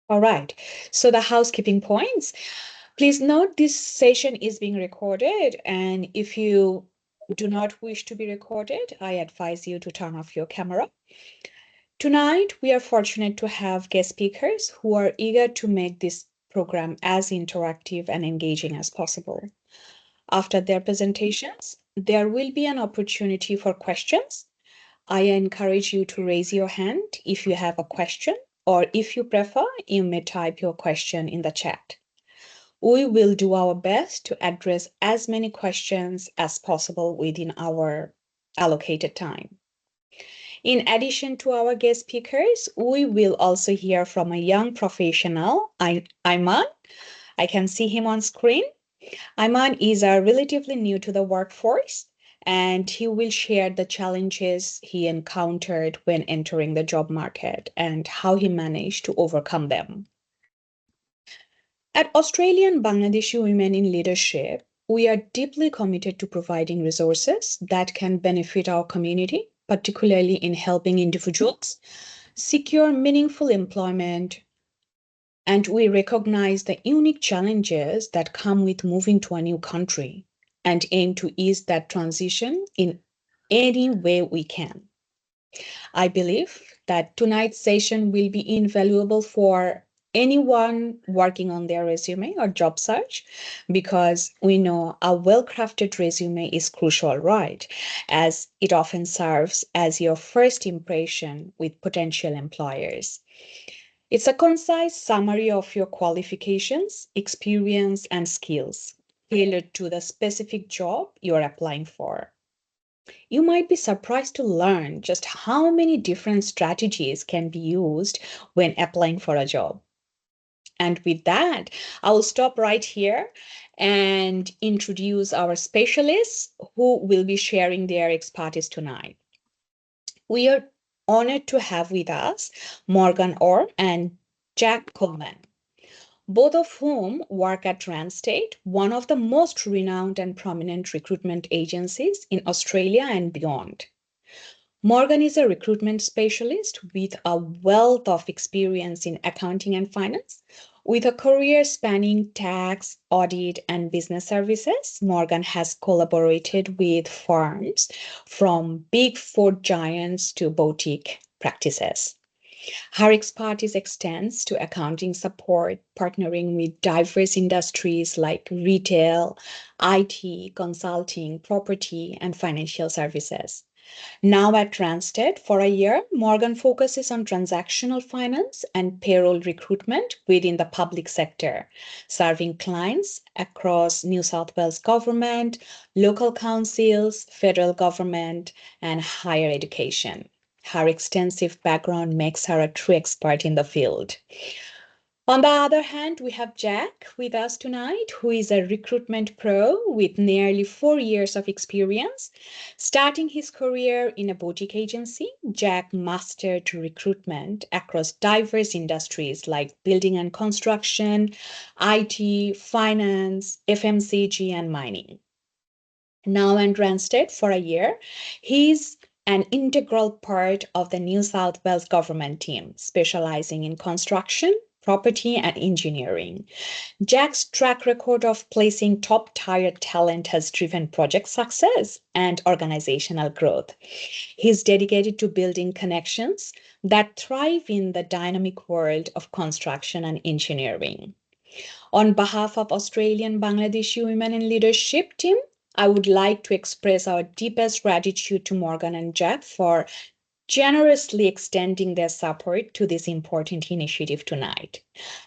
All right. So the housekeeping points. Please note this session is being recorded, and if you do not wish to be recorded, I advise you to turn off your camera. Tonight, we are fortunate to have guest speakers who are eager to make this program as interactive and engaging as possible. After their presentations, there will be an opportunity for questions. I encourage you to raise your hand if you have a question, or if you prefer, you may type your question in the chat. We will do our best to address as many questions as possible within our allocated time. In addition to our guest speakers, we will also hear from a young professional, Ayman. I can see him on screen. Ayman is relatively new to the workforce, and he will share the challenges he encountered when entering the job market and how he managed to overcome them. At Australian Bangladeshi Women in Leadership, we are deeply committed to providing resources that can benefit our community, particularly in helping individuals secure meaningful employment. And we recognize the unique challenges that come with moving to a new country and aim to ease that transition in any way we can. I believe that tonight's session will be invaluable for anyone working on their resume or job search, because we know a well-crafted resume is crucial, right? As it often serves as your first impression with potential employers. It's a concise summary of your qualifications, experience, and skills tailored to the specific job you're applying for. You might be surprised to learn just how many different strategies can be used when applying for a job. And with that, I will stop right here and introduce our specialists who will be sharing their expertise tonight. We are honored to have with us Morgan Orr and Jack Coleman, both of whom work at Randstad, one of the most renowned and prominent recruitment agencies in Australia and beyond. Morgan is a recruitment specialist with a wealth of experience in accounting and finance. With a career spanning tax, audit, and business services, Morgan has collaborated with firms from big four giants to boutique practices. Her expertise extends to accounting support, partnering with diverse industries like retail, IT, consulting, property, and financial services. Now at Randstad, for a year, Morgan focuses on transactional finance and payroll recruitment within the public sector, serving clients across New South Wales government, local councils, federal government, and higher education. Her extensive background makes her a true expert in the field. On the other hand, we have Jack with us tonight, who is a recruitment pro with nearly 4 years of experience. Starting his career in a boutique agency, Jack mastered recruitment across diverse industries like building and construction, IT, finance, FMCG, and mining. Now at Randstad for a year, he's an integral part of the New South Wales government team, specializing in construction, property, and engineering. Jack's track record of placing top-tier talent has driven project success and organizational growth. He's dedicated to building connections that thrive in the dynamic world of construction and engineering. On behalf of Australian Bangladeshi Women in Leadership team, I would like to express our deepest gratitude to Morgan and Jack for generously extending their support to this important initiative tonight.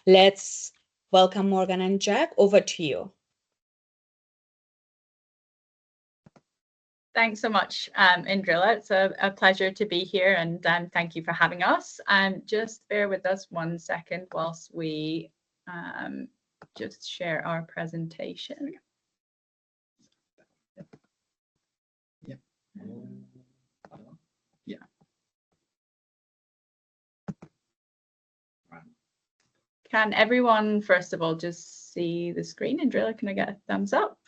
Let's welcome Morgan and Jack. Over to you. Thanks so much, Indrila. It's a pleasure to be here, and thank you for having us. Just bear with us 1 second whilst we just share our presentation. Yeah. Can everyone, first of all, just see the screen? Indrila, can I get a thumbs up?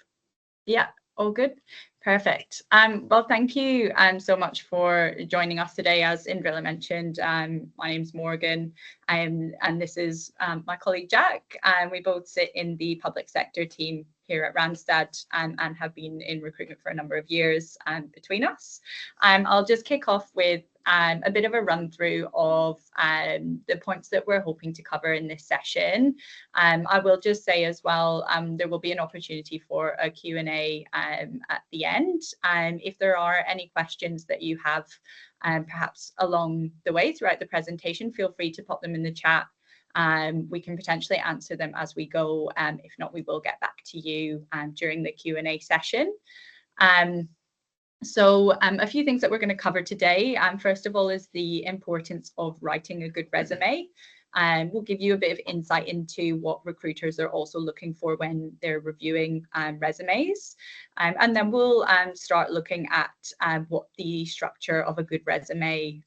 Yeah, All good. Perfect. Well, thank you so much for joining us today. As Indrilla mentioned, my name's Morgan, and this is my colleague Jack, and we both sit in the public sector team here at Randstad and have been in recruitment for a number of years between us. I'll just kick off with a bit of a run through of the points that we're hoping to cover in this session. I will just say as well, there will be an opportunity for a Q&A at the end. If there are any questions that you have perhaps along the way throughout the presentation, feel free to pop them in the chat. We can potentially answer them as we go. If not, we will get back to you during the Q&A session. So a few things that we're going to cover today. First of all is the importance of writing a good resume. We'll give you a bit of insight into what recruiters are also looking for when they're reviewing resumes. And then we'll start looking at what the structure of a good resume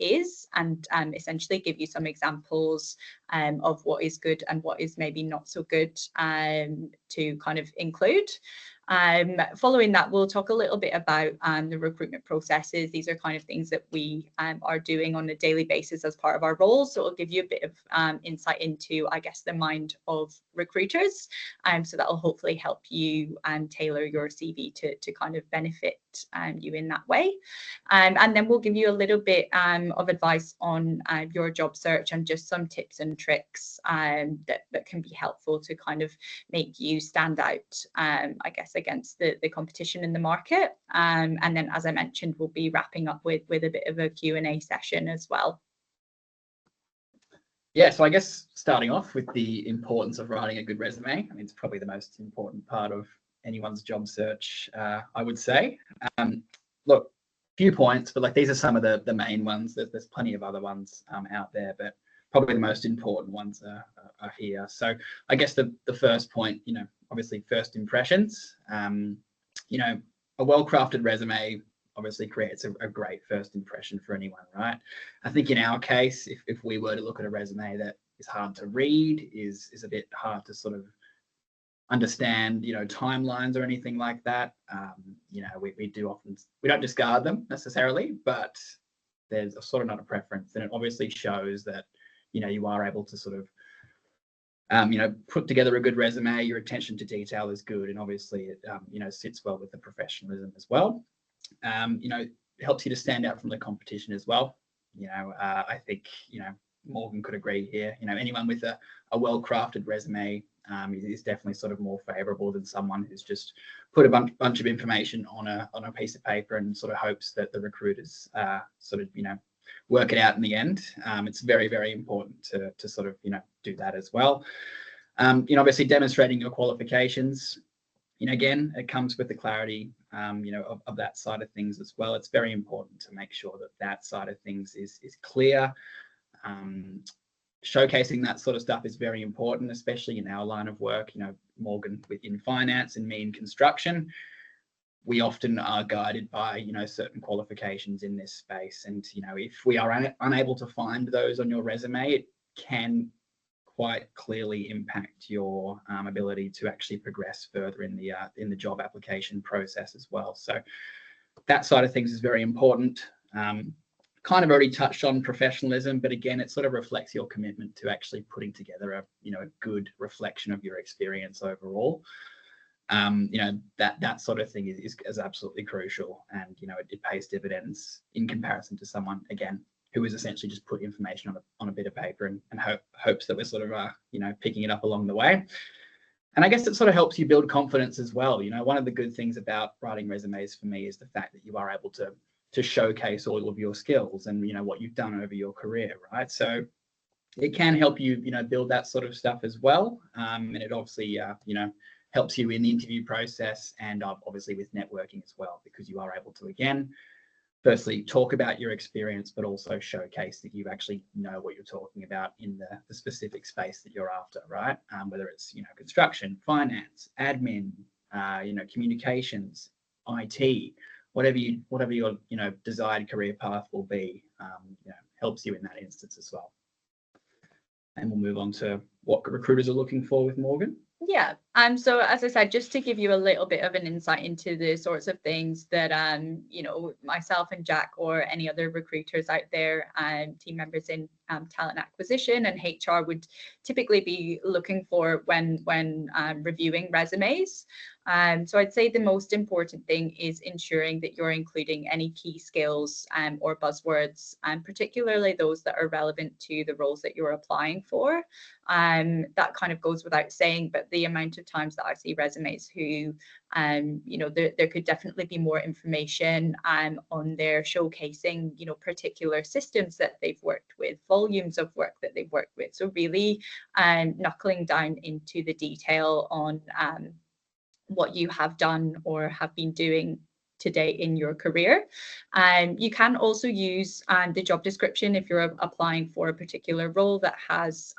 is, and essentially give you some examples of what is good and what is maybe not so good to kind of include. Following that, we'll talk a little bit about the recruitment processes. These are kind of things that we are doing on a daily basis as part of our roles. So it'll give you a bit of insight into, I guess, the mind of recruiters. So that will hopefully help you tailor your CV to kind of benefit you in that way. And then we'll give you a little bit of advice on your job search and just some tips and tricks that can be helpful to kind of make you stand out, I guess, against the competition in the market. And then, as I mentioned, we'll be wrapping up with a bit of a Q&A session as well. Yeah, so I guess starting off with the importance of writing a good resume. I mean, it's probably the most important part of anyone's job search, I would say. Look, few points, but like these are some of the main ones. There's plenty of other ones out there, but probably the most important ones are here. So I guess the first point, obviously first impressions. A well-crafted resume obviously creates a great first impression for anyone, right? I think in our case, if we were to look at a resume that is hard to read, is a bit hard to sort of understand, timelines or anything like that, we don't discard them necessarily, but there's sort of not a preference, and it obviously shows that you are able to sort of put together a good resume. Your attention to detail is good, and obviously it sits well with the professionalism as well. It helps you to stand out from the competition as well. I think Morgan could agree here. Anyone with a well-crafted resume is definitely sort of more favourable than someone who's just put a bunch of information on a piece of paper and sort of hopes that the recruiters sort of work it out in the end. It's very, very important to sort of do that as well. Obviously demonstrating your qualifications. Again, it comes with the clarity of that side of things as well. It's very important to make sure that side of things is clear. Showcasing that sort of stuff is very important, especially in our line of work. Morgan within finance and me in construction, we often are guided by certain qualifications in this space, and if we are unable to find those on your resume, it can quite clearly impact your ability to actually progress further in the job application process as well. So that side of things is very important. Kind of already touched on professionalism, but again, it sort of reflects your commitment to actually putting together a good reflection of your experience overall. That sort of thing is absolutely crucial, and it pays dividends in comparison to someone, again, who is essentially just put information on a bit of paper and hopes that we're sort of picking it up along the way. And I guess it sort of helps you build confidence as well. One of the good things about writing resumes for me is the fact that you are able to showcase all of your skills and what you've done over your career, right? So it can help you build that sort of stuff as well, and it obviously helps you in the interview process, and obviously with networking as well, because you are able to, again, firstly talk about your experience, but also showcase that you actually know what you're talking about in the specific space that you're after, right? Whether it's construction, finance, admin, communications, IT, whatever your desired career path will be, helps you in that instance as well. And we'll move on to what recruiters are looking for with Morgan. Yeah, so as I said, just to give you a little bit of an insight into the sorts of things that you know, myself and Jack or any other recruiters out there, team members in talent acquisition and HR would typically be looking for when reviewing resumes. So I'd say the most important thing is ensuring that you're including any key skills or buzzwords, and particularly those that are relevant to the roles that you're applying for. That kind of goes without saying, but the amount of times that I see resumes who, you know, there could definitely be more information on their showcasing, you know, particular systems that they've worked with, volumes of work that they've worked with. So really knuckling down into the detail on what you have done or have been doing today in your career. You can also use the job description if you're applying for a particular role that has,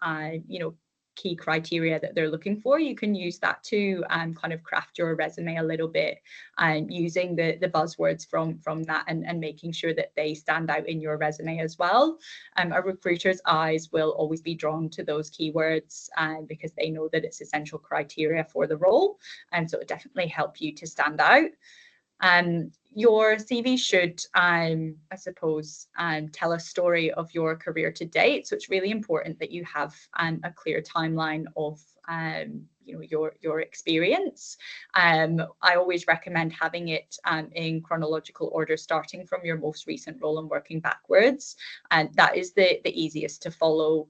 you know, key criteria that they're looking for. You can use that to kind of craft your resume a little bit, using the buzzwords from that and making sure that they stand out in your resume as well. A recruiter's eyes will always be drawn to those keywords because they know that it's essential criteria for the role, and so it definitely help you to stand out. Your CV should, I suppose, tell a story of your career to date. So it's really important that you have a clear timeline of, you know, your experience. I always recommend having it in chronological order, starting from your most recent role and working backwards. And that is the easiest to follow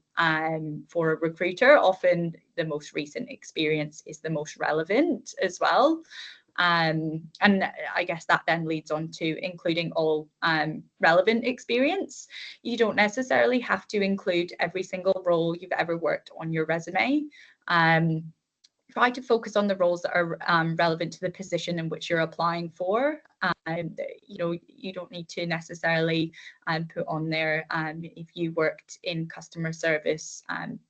for a recruiter. Often the most recent experience is the most relevant as well. And I guess that then leads on to including all relevant experience. You don't necessarily have to include every single role you've ever worked on your resume. Try to focus on the roles that are relevant to the position in which you're applying for. You know, you don't need to necessarily put on there if you worked in customer service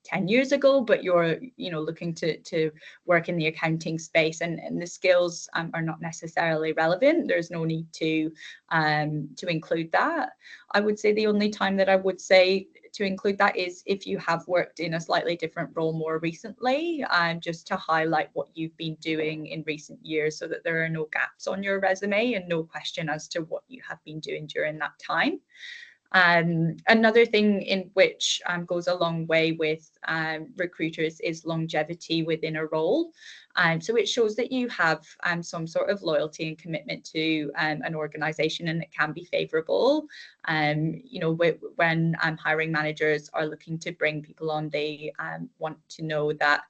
10 years ago, but you're, you know, looking to work in the accounting space and the skills are not necessarily relevant. There's no need to include that. I would say the only time that I would say to include that is if you have worked in a slightly different role more recently, just to highlight what you've been doing in recent years so that there are no gaps on your resume and no question as to what you have been doing during that time. Another thing in which goes a long way with recruiters is longevity within a role. So it shows that you have some sort of loyalty and commitment to an organization, and it can be favorable. You know, when hiring managers are looking to bring people on, they want to know that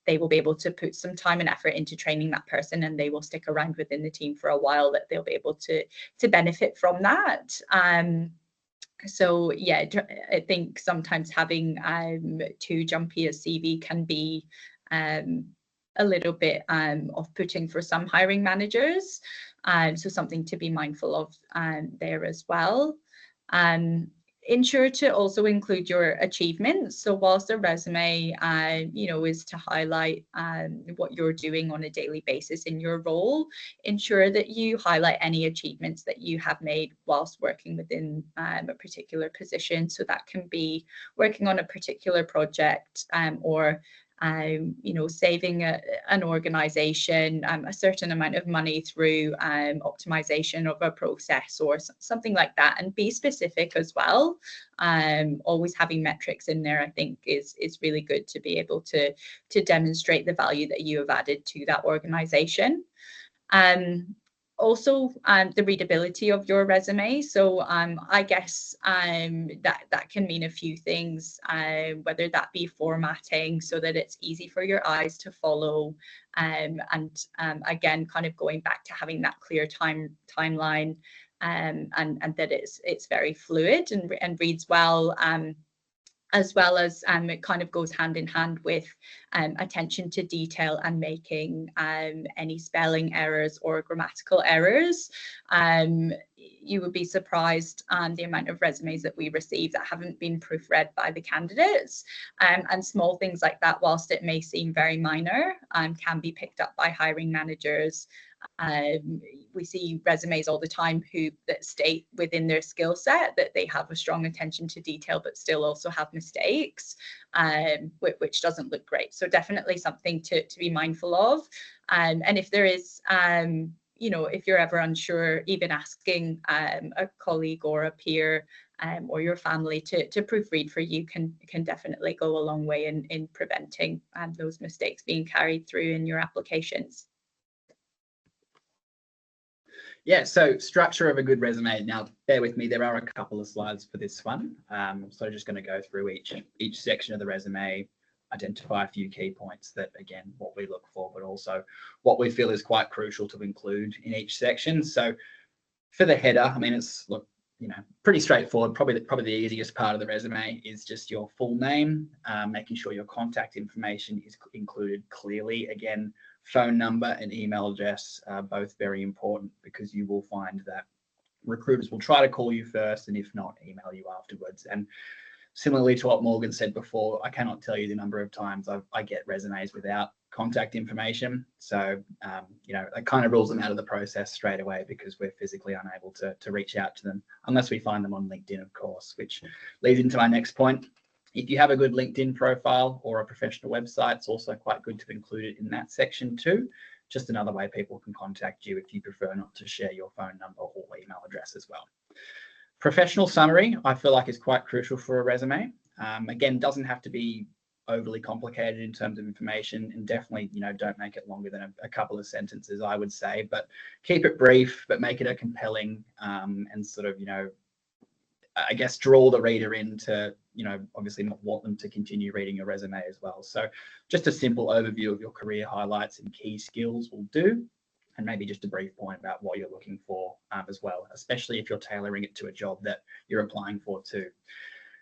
they will be able to put some time and effort into training that person, and they will stick around within the team for a while, that they'll be able to benefit from that. So yeah, I think sometimes having too jumpy a CV can be a little bit off-putting for some hiring managers. So something to be mindful of there as well. Ensure to also include your achievements. So whilst a resume, you know, is to highlight what you're doing on a daily basis in your role, ensure that you highlight any achievements that you have made whilst working within a particular position. So that can be working on a particular project or you know, saving an organization a certain amount of money through optimization of a process or something like that, and be specific as well. Always having metrics in there, I think, is really good to be able to demonstrate the value that you have added to that organization. Also, the readability of your resume. So I guess that can mean a few things, whether that be formatting so that it's easy for your eyes to follow, and again, kind of going back to having that clear timeline, and that it's very fluid and reads well. As well as it kind of goes hand in hand with attention to detail and making any spelling errors or grammatical errors. You would be surprised the amount of resumes that we receive that haven't been proofread by the candidates, and small things like that, whilst it may seem very minor, can be picked up by hiring managers We see resumes all the time that state within their skill set that they have a strong attention to detail, but still also have mistakes, which doesn't look great. So definitely something to be mindful of. And if there is, you know, if you're ever unsure, even asking a colleague or a peer or your family to proofread for you can definitely go a long way in preventing those mistakes being carried through in your applications. Yeah, so structure of a good resume. Now, bear with me, there are a couple of slides for this one. So I'm just going to go through each section of the resume, identify a few key points that, again, what we look for, but also what we feel is quite crucial to include in each section. So for the header, I mean, it's, look, you know, pretty straightforward. Probably the easiest part of the resume is just your full name, making sure your contact information is included clearly. Again, phone number and email address are both very important, because you will find that recruiters will try to call you first, and if not, email you afterwards. And similarly to what Morgan said before, I cannot tell you the number of times I get resumes without contact information. So, you know, that kind of rules them out of the process straight away, because we're physically unable to reach out to them unless we find them on LinkedIn, of course, which leads into my next point. If you have a good LinkedIn profile or a professional website, it's also quite good to include it in that section too. Just another way people can contact you if you prefer not to share your phone number or email address as well. Professional summary, I feel like, is quite crucial for a resume. Again, doesn't have to be overly complicated in terms of information, and definitely, you know, don't make it longer than a couple of sentences, I would say, but keep it brief, but make it a compelling and sort of, you know, I guess, draw the reader into, you know, obviously want them to continue reading your resume as well. So just a simple overview of your career highlights and key skills will do, and maybe just a brief point about what you're looking for as well, especially if you're tailoring it to a job that you're applying for too.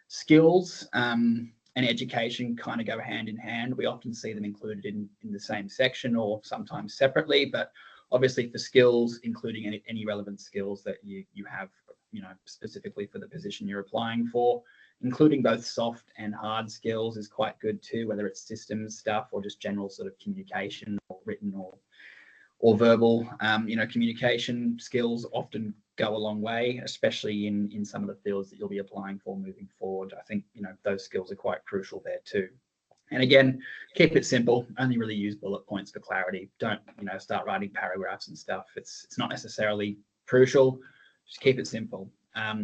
Skills and education kind of go hand in hand. We often see them included in the same section or sometimes separately, but obviously for skills, including any relevant skills that you have, you know, specifically for the position you're applying for, including both soft and hard skills is quite good too, whether it's systems stuff or just general sort of communication or written or verbal. You know, communication skills often go a long way, especially in some of the fields that you'll be applying for moving forward. I think, you know, those skills are quite crucial there too. And again, keep it simple. Only really use bullet points for clarity. Don't, you know, start writing paragraphs and stuff. It's not necessarily crucial. Just keep it simple.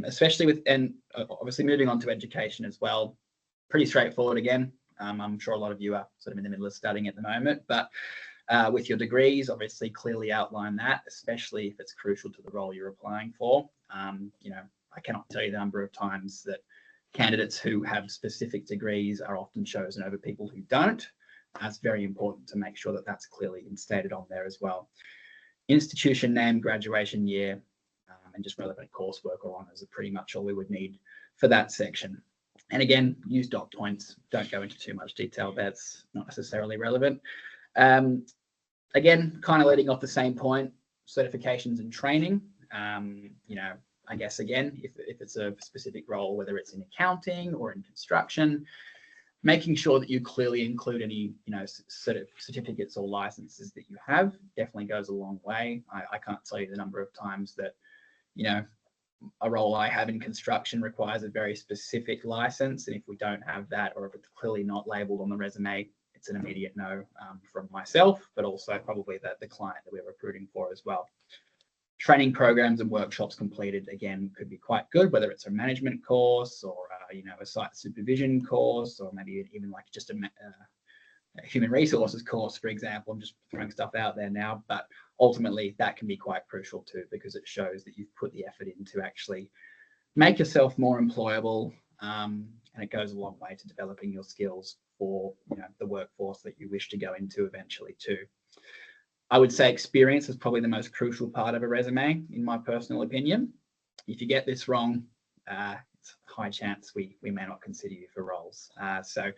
Especially with, and obviously moving on to education as well. Pretty straightforward again. I'm sure a lot of you are sort of in the middle of studying at the moment, but with your degrees, obviously clearly outline that, especially if it's crucial to the role you're applying for. You know, I cannot tell you the number of times that candidates who have specific degrees are often chosen over people who don't. It's very important to make sure that that's clearly stated on there as well. Institution name, graduation year, and just relevant coursework or honours are pretty much all we would need for that section. And again, use dot points. Don't go into too much detail. That's not necessarily relevant. Again, kind of leading off the same point, certifications and training. You know, I guess, again, if it's a specific role, whether it's in accounting or in construction, making sure that you clearly include any, you know, certificates or licenses that you have definitely goes a long way. I can't tell you the number of times that, you know, a role I have in construction requires a very specific license, and if we don't have that, or if it's clearly not labeled on the resume, it's an immediate no from myself, but also probably the client that we're recruiting for as well. Training programs and workshops completed, again, could be quite good, whether it's a management course or, you know, a site supervision course, or maybe even like just a human resources course, for example. I'm just throwing stuff out there now, but ultimately that can be quite crucial too, because it shows that you've put the effort in to actually make yourself more employable, and it goes a long way to developing your skills for, you know, the workforce that you wish to go into eventually too. I would say experience is probably the most crucial part of a resume, in my personal opinion. If you get this wrong, it's a high chance we may not consider you for roles. So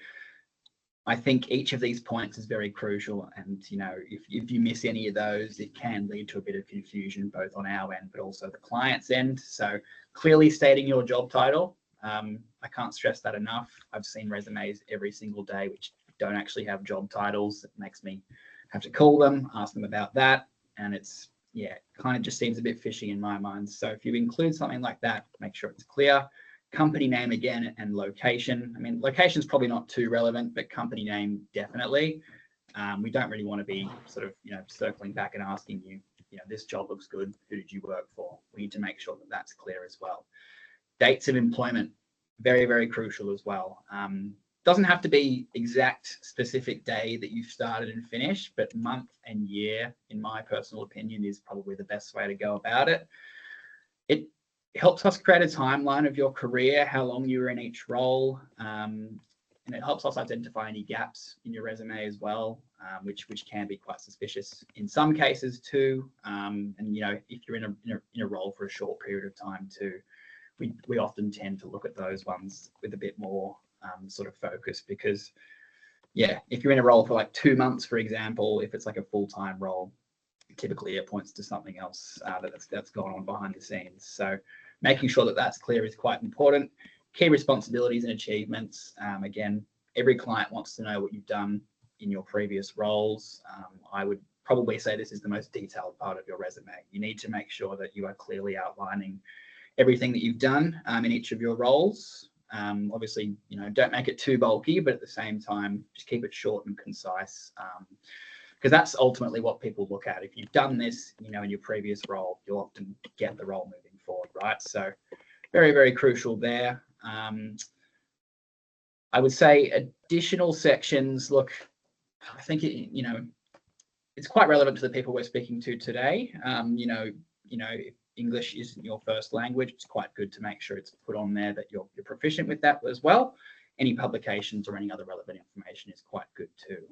I think each of these points is very crucial, and, you know, if you miss any of those, it can lead to a bit of confusion, both on our end but also the client's end. So clearly stating your job title, I can't stress that enough. I've seen resumes every single day which don't actually have job titles. It makes me have to call them, ask them about that, and it's, yeah, kind of just seems a bit fishy in my mind. So if you include something like that, make sure it's clear. Company name again, and location. I mean, location's probably not too relevant, but company name definitely. We don't really want to be sort of, circling back and asking you, this job looks good, who did you work for? We need to make sure that that's clear as well. Dates of employment, very, very crucial as well. Doesn't have to be exact specific day that you've started and finished, but month and year, in my personal opinion, is probably the best way to go about it. It helps us create a timeline of your career, how long you were in each role, and it helps us identify any gaps in your resume as well, which can be quite suspicious in some cases too. And if you're in a role for a short period of time too, we often tend to look at those ones with a bit more sort of focus, because yeah, if you're in a role for like 2 months, for example, if it's like a full-time role, typically it points to something else that's gone on behind the scenes. So making sure that that's clear is quite important. Key responsibilities and achievements. Again, every client wants to know what you've done in your previous roles. I would probably say this is the most detailed part of your resume. You need to make sure that you are clearly outlining everything that you've done in each of your roles. Obviously, don't make it too bulky, but at the same time, just keep it short and concise, because that's ultimately what people look at. If you've done this, in your previous role, you'll often get the role moving forward, right? So very, very crucial there. I would say additional sections, look, I think, it's quite relevant to the people we're speaking to today. If English isn't your first language, it's quite good to make sure it's put on there that you're proficient with that as well. Any publications or any other relevant information is quite good too.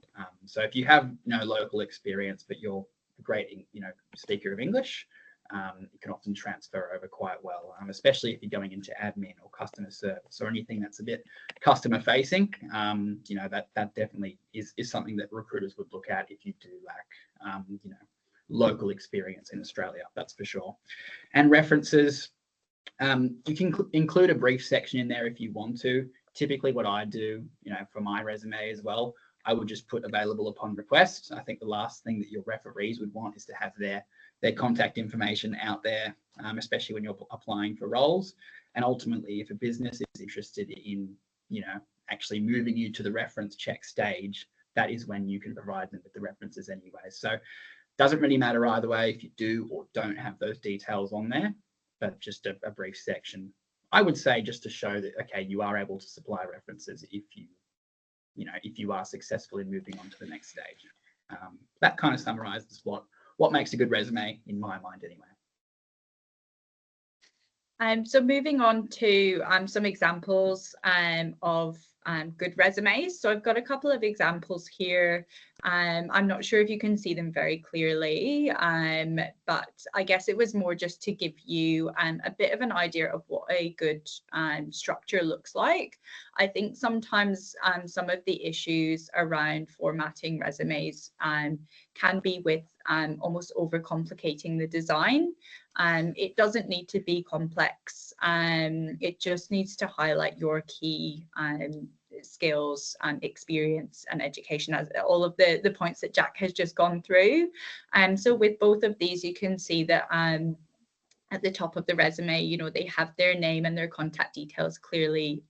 So if you have no local experience, but you're a great, speaker of English, you can often transfer over quite well, especially if you're going into admin or customer service or anything that's a bit customer facing. That definitely is something that recruiters would look at if you do lack, local experience in Australia, that's for sure. And references, you can include a brief section in there if you want to. Typically what I do, for my resume as well, I would just put available upon request. I think the last thing that your referees would want is to have their contact information out there, especially when you're applying for roles. And ultimately, if a business is interested in, actually moving you to the reference check stage, that is when you can provide them with the references anyway. So doesn't really matter either way if you do or don't have those details on there, but just a brief section, I would say, just to show that, okay, you are able to supply references if you are successful in moving on to the next stage. That kind of summarizes what makes a good resume in my mind anyway. So moving on to some examples of good resumes. So I've got a couple of examples here. I'm not sure if you can see them very clearly, but I guess it was more just to give you a bit of an idea of what a good structure looks like. I think sometimes some of the issues around formatting resumes can be with almost overcomplicating the design. It doesn't need to be complex. It just needs to highlight your key skills and experience and education, as all of the points that Jack has just gone through. So with both of these, you can see that at the top of the resume, they have their name and their contact details clearly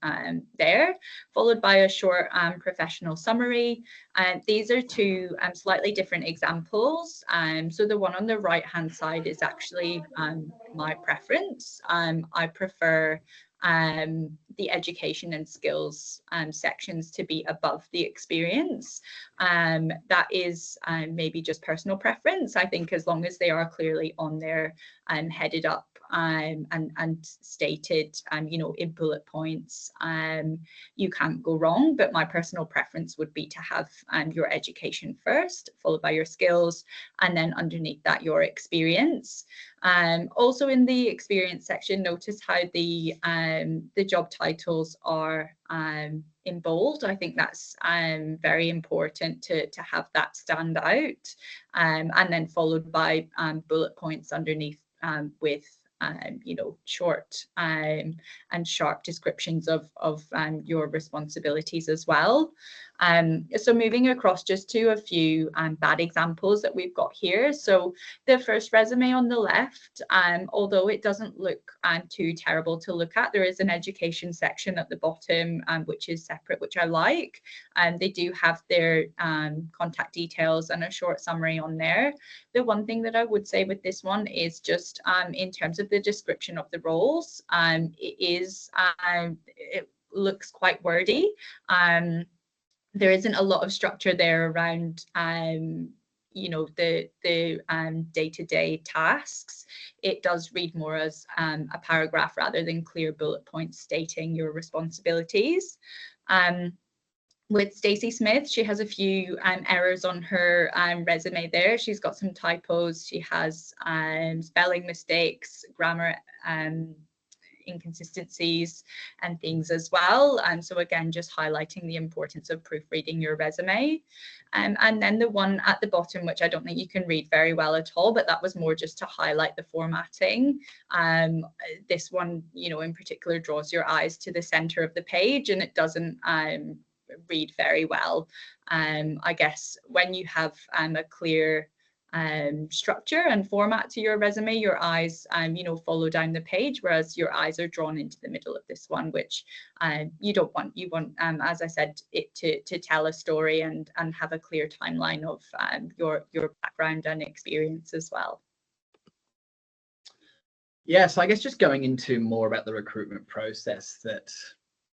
there, followed by a short professional summary. These are two slightly different examples. So the one on the right hand side is actually my preference. I prefer the education and skills sections to be above the experience. That is maybe just personal preference. I think as long as they are clearly on there and headed up and stated, in bullet points, you can't go wrong. But my personal preference would be to have your education first, followed by your skills, and then underneath that your experience. Also in the experience section, notice how the job titles are in bold. I think that's very important to have that stand out, and then followed by bullet points underneath with you know, short and sharp descriptions of your responsibilities as well. So moving across just to a few bad examples that we've got here. So the first resume on the left, although it doesn't look too terrible to look at, there is an education section at the bottom, which is separate, which I like. They do have their contact details and a short summary on there. The one thing that I would say with this one is just in terms of the description of the roles, it looks quite wordy. There isn't a lot of structure there around you know, the day-to-day tasks. It does read more as a paragraph rather than clear bullet points stating your responsibilities. With Stacey Smith, she has a few errors on her resume there. She's got some typos. She has spelling mistakes, grammar inconsistencies and things as well. And so again, just highlighting the importance of proofreading your resume. And then the one at the bottom, which I don't think you can read very well at all, but that was more just to highlight the formatting. This one, you know, in particular draws your eyes to the center of the page, and it doesn't read very well. I guess when you have a clear structure and format to your resume, your eyes you know, follow down the page, whereas your eyes are drawn into the middle of this one, which you don't want. You want, as I said, it to tell a story and have a clear timeline of your background and experience as well. Yeah, so I guess just going into more about the recruitment process that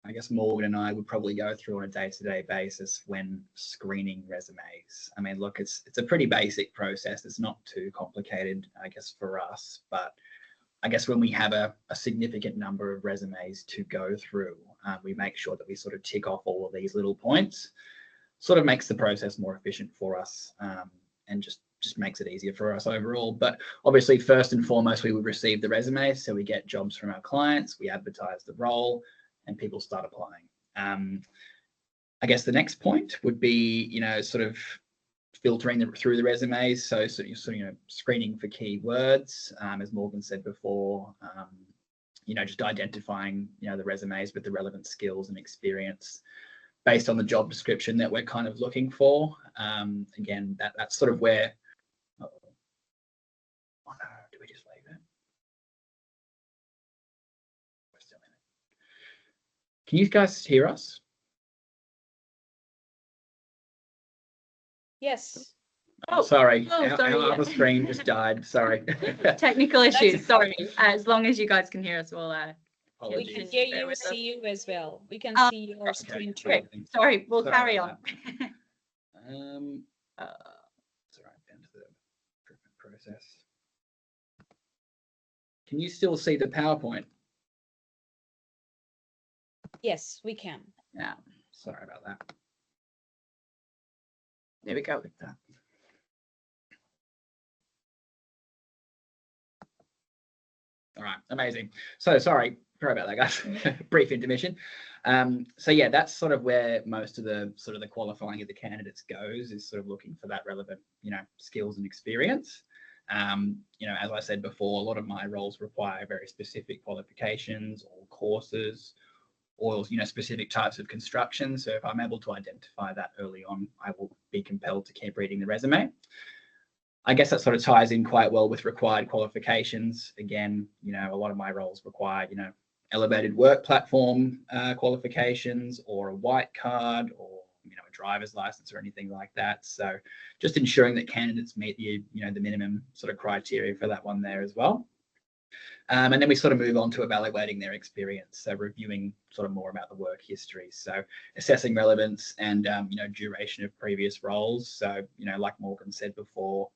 I guess Morgan and I would probably go through on a day-to-day basis when screening resumes. I mean, look, it's a pretty basic process. It's not too complicated, I guess, for us. But I guess when we have a significant number of resumes to go through, we make sure that we sort of tick off all of these little points. Sort of makes the process more efficient for us, and just makes it easier for us overall. But obviously, first and foremost, we would receive the resumes. So we get jobs from our clients, we advertise the role, and people start applying. I guess the next point would be, you know, sort of filtering through the resumes. So you're sort of, you know, screening for keywords, as Morgan said before, you know, just identifying, you know, the resumes with the relevant skills and experience based on the job description that we're kind of looking for. Again, that's sort of where, oh no, do we just leave it? We're still in it. Can you guys hear us? Yes. Oh, sorry. Sorry, Our yeah. other screen just died. Sorry. Technical issues. Sorry. As long as you guys can hear us, we'll. We Apologies. can hear Bear you, with us. see you as well. We can see your Okay, screen too. Great. Sorry, we'll Sorry carry about on. It's all right, down to the recruitment process. Can you still see the PowerPoint? Yes, we can. Yeah, Sorry about that. there we go. Click that. All right, amazing. So sorry about that, guys. Brief intermission. So yeah, that's sort of where most of the qualifying of the candidates goes, is sort of looking for that relevant, you know, skills and experience. You know, as I said before, a lot of my roles require very specific qualifications or courses, or, you know, specific types of construction. So if I'm able to identify that early on, I will be compelled to keep reading the resume. I guess that sort of ties in quite well with required qualifications. Again, you know, a lot of my roles require, you know, elevated work platform qualifications, or a white card, or, you know, a driver's license or anything like that. So just ensuring that candidates meet the, you know, the minimum sort of criteria for that one there as well. And then we sort of move on to evaluating their experience. So reviewing sort of more about the work history. So assessing relevance and, you know, duration of previous roles. So, you know, like Morgan said before,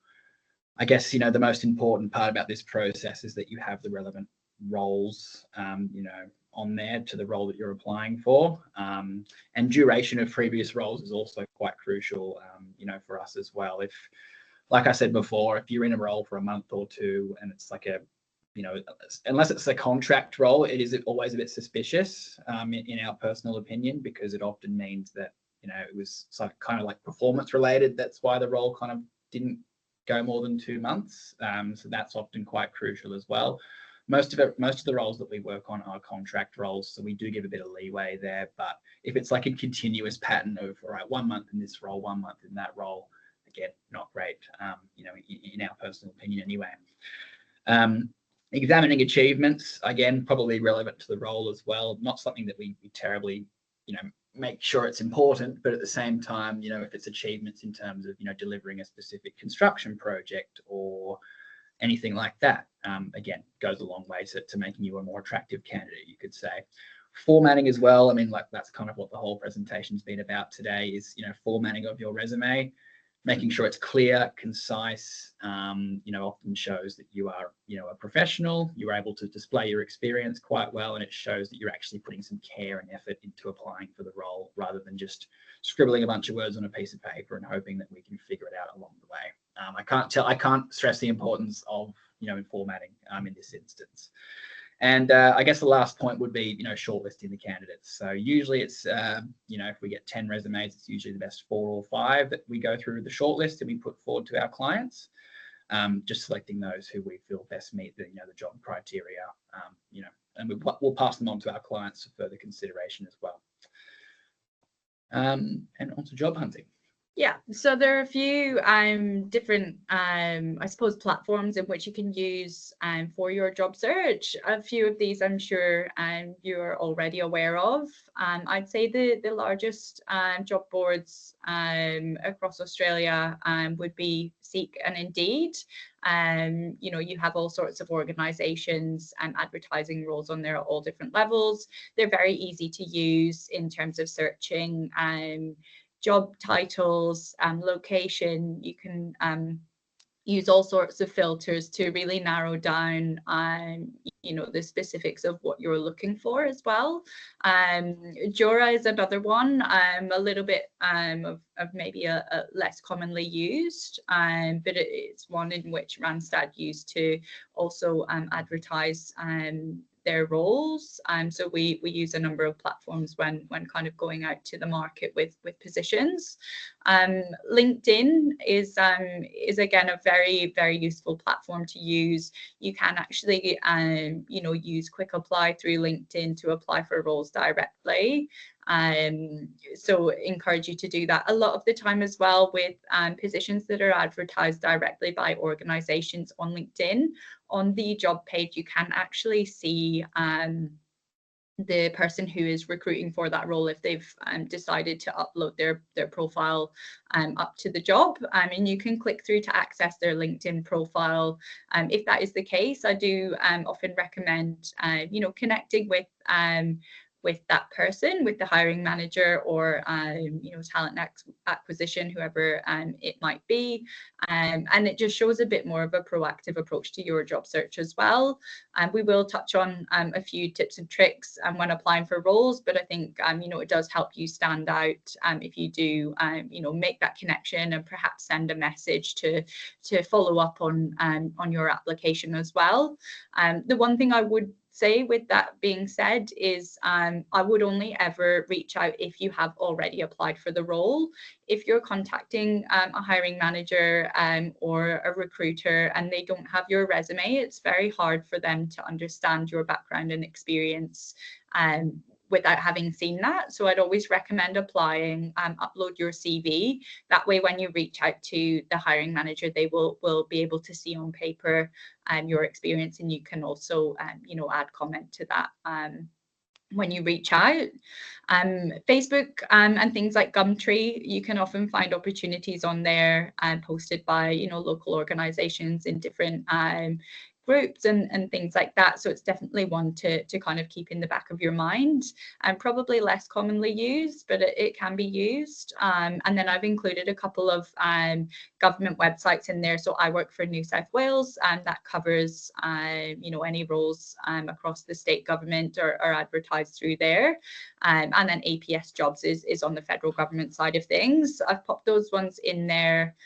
I guess, you know, the most important part about this process is that you have the relevant roles, you know, on there to the role that you're applying for. And duration of previous roles is also quite crucial, you know, for us as well. If, like I said before, if you're in a role for a month or two and it's like a, you know, unless it's a contract role, it is always a bit suspicious, in our personal opinion, because it often means that, you know, it was kind of like performance related. That's why the role kind of didn't go more than 2 months. So that's often quite crucial as well. Most of the roles that we work on are contract roles, so we do give a bit of leeway there. But if it's like a continuous pattern of, all right, 1 month in this role, 1 month in that role, again, not great, you know, in our personal opinion anyway. Examining achievements, again, probably relevant to the role as well. Not something that we terribly, you know, make sure it's important, but at the same time, you know, if it's achievements in terms of, you know, delivering a specific construction project or anything like that, again, goes a long way to making you a more attractive candidate, you could say. Formatting as well. I mean, like, that's kind of what the whole presentation's been about today is, you know, formatting of your resume. Making sure it's clear, concise, you know, often shows that you are, you know, a professional. You're able to display your experience quite well, and it shows that you're actually putting some care and effort into applying for the role, rather than just scribbling a bunch of words on a piece of paper and hoping that we can figure it out along the way. I can't stress the importance of, you know, formatting in this instance. And I guess the last point would be, you know, shortlisting the candidates. So usually it's, you know, if we get 10 resumes, it's usually the best 4 or 5 that we go through the shortlist and we put forward to our clients. Just selecting those who we feel best meet the, you know, the job criteria, you know, and we'll pass them on to our clients for further consideration as well. And on to job hunting. Yeah, so there are a few different, I suppose, platforms in which you can use for your job search. A few of these I'm sure you're already aware of. I'd say the largest job boards across Australia would be Seek and Indeed. You know, you have all sorts of organizations and advertising roles on there at all different levels. They're very easy to use in terms of searching job titles and location. You can use all sorts of filters to really narrow down you know, the specifics of what you're looking for as well. Jura is another one, a little bit of maybe a less commonly used, but it's one in which Randstad used to also advertise their roles. So we use a number of platforms when kind of going out to the market with positions. LinkedIn is again a very, very useful platform to use. You can actually you know, use quick apply through LinkedIn to apply for roles directly. So encourage you to do that. A lot of the time as well with positions that are advertised directly by organizations on LinkedIn, on the job page you can actually see the person who is recruiting for that role if they've decided to upload their profile up to the job, and you can click through to access their LinkedIn profile. If that is the case, I do often recommend you know, connecting with that person, with the hiring manager or you know, talent acquisition, whoever it might be, and it just shows a bit more of a proactive approach to your job search as well. And we will touch on a few tips and tricks when applying for roles, but I think you know, it does help you stand out if you do you know, make that connection and perhaps send a message to follow up on your application as well. The one thing I would say with that being said is I would only ever reach out if you have already applied for the role. If you're contacting a hiring manager or a recruiter and they don't have your resume, it's very hard for them to understand your background and experience without having seen that. So I'd always recommend applying, upload your CV. That way, when you reach out to the hiring manager, they will be able to see on paper your experience, and you can also, you know, add comment to that when you reach out. Facebook and things like Gumtree, you can often find opportunities on there posted by, you know, local organizations in different groups and things like that. So it's definitely one to kind of keep in the back of your mind, and probably less commonly used, but it can be used. And then I've included a couple of government websites in there. So I work for New South Wales, and that covers you know, any roles across the state government are advertised through there. And then APS Jobs is on the federal government side of things. I've popped those ones in there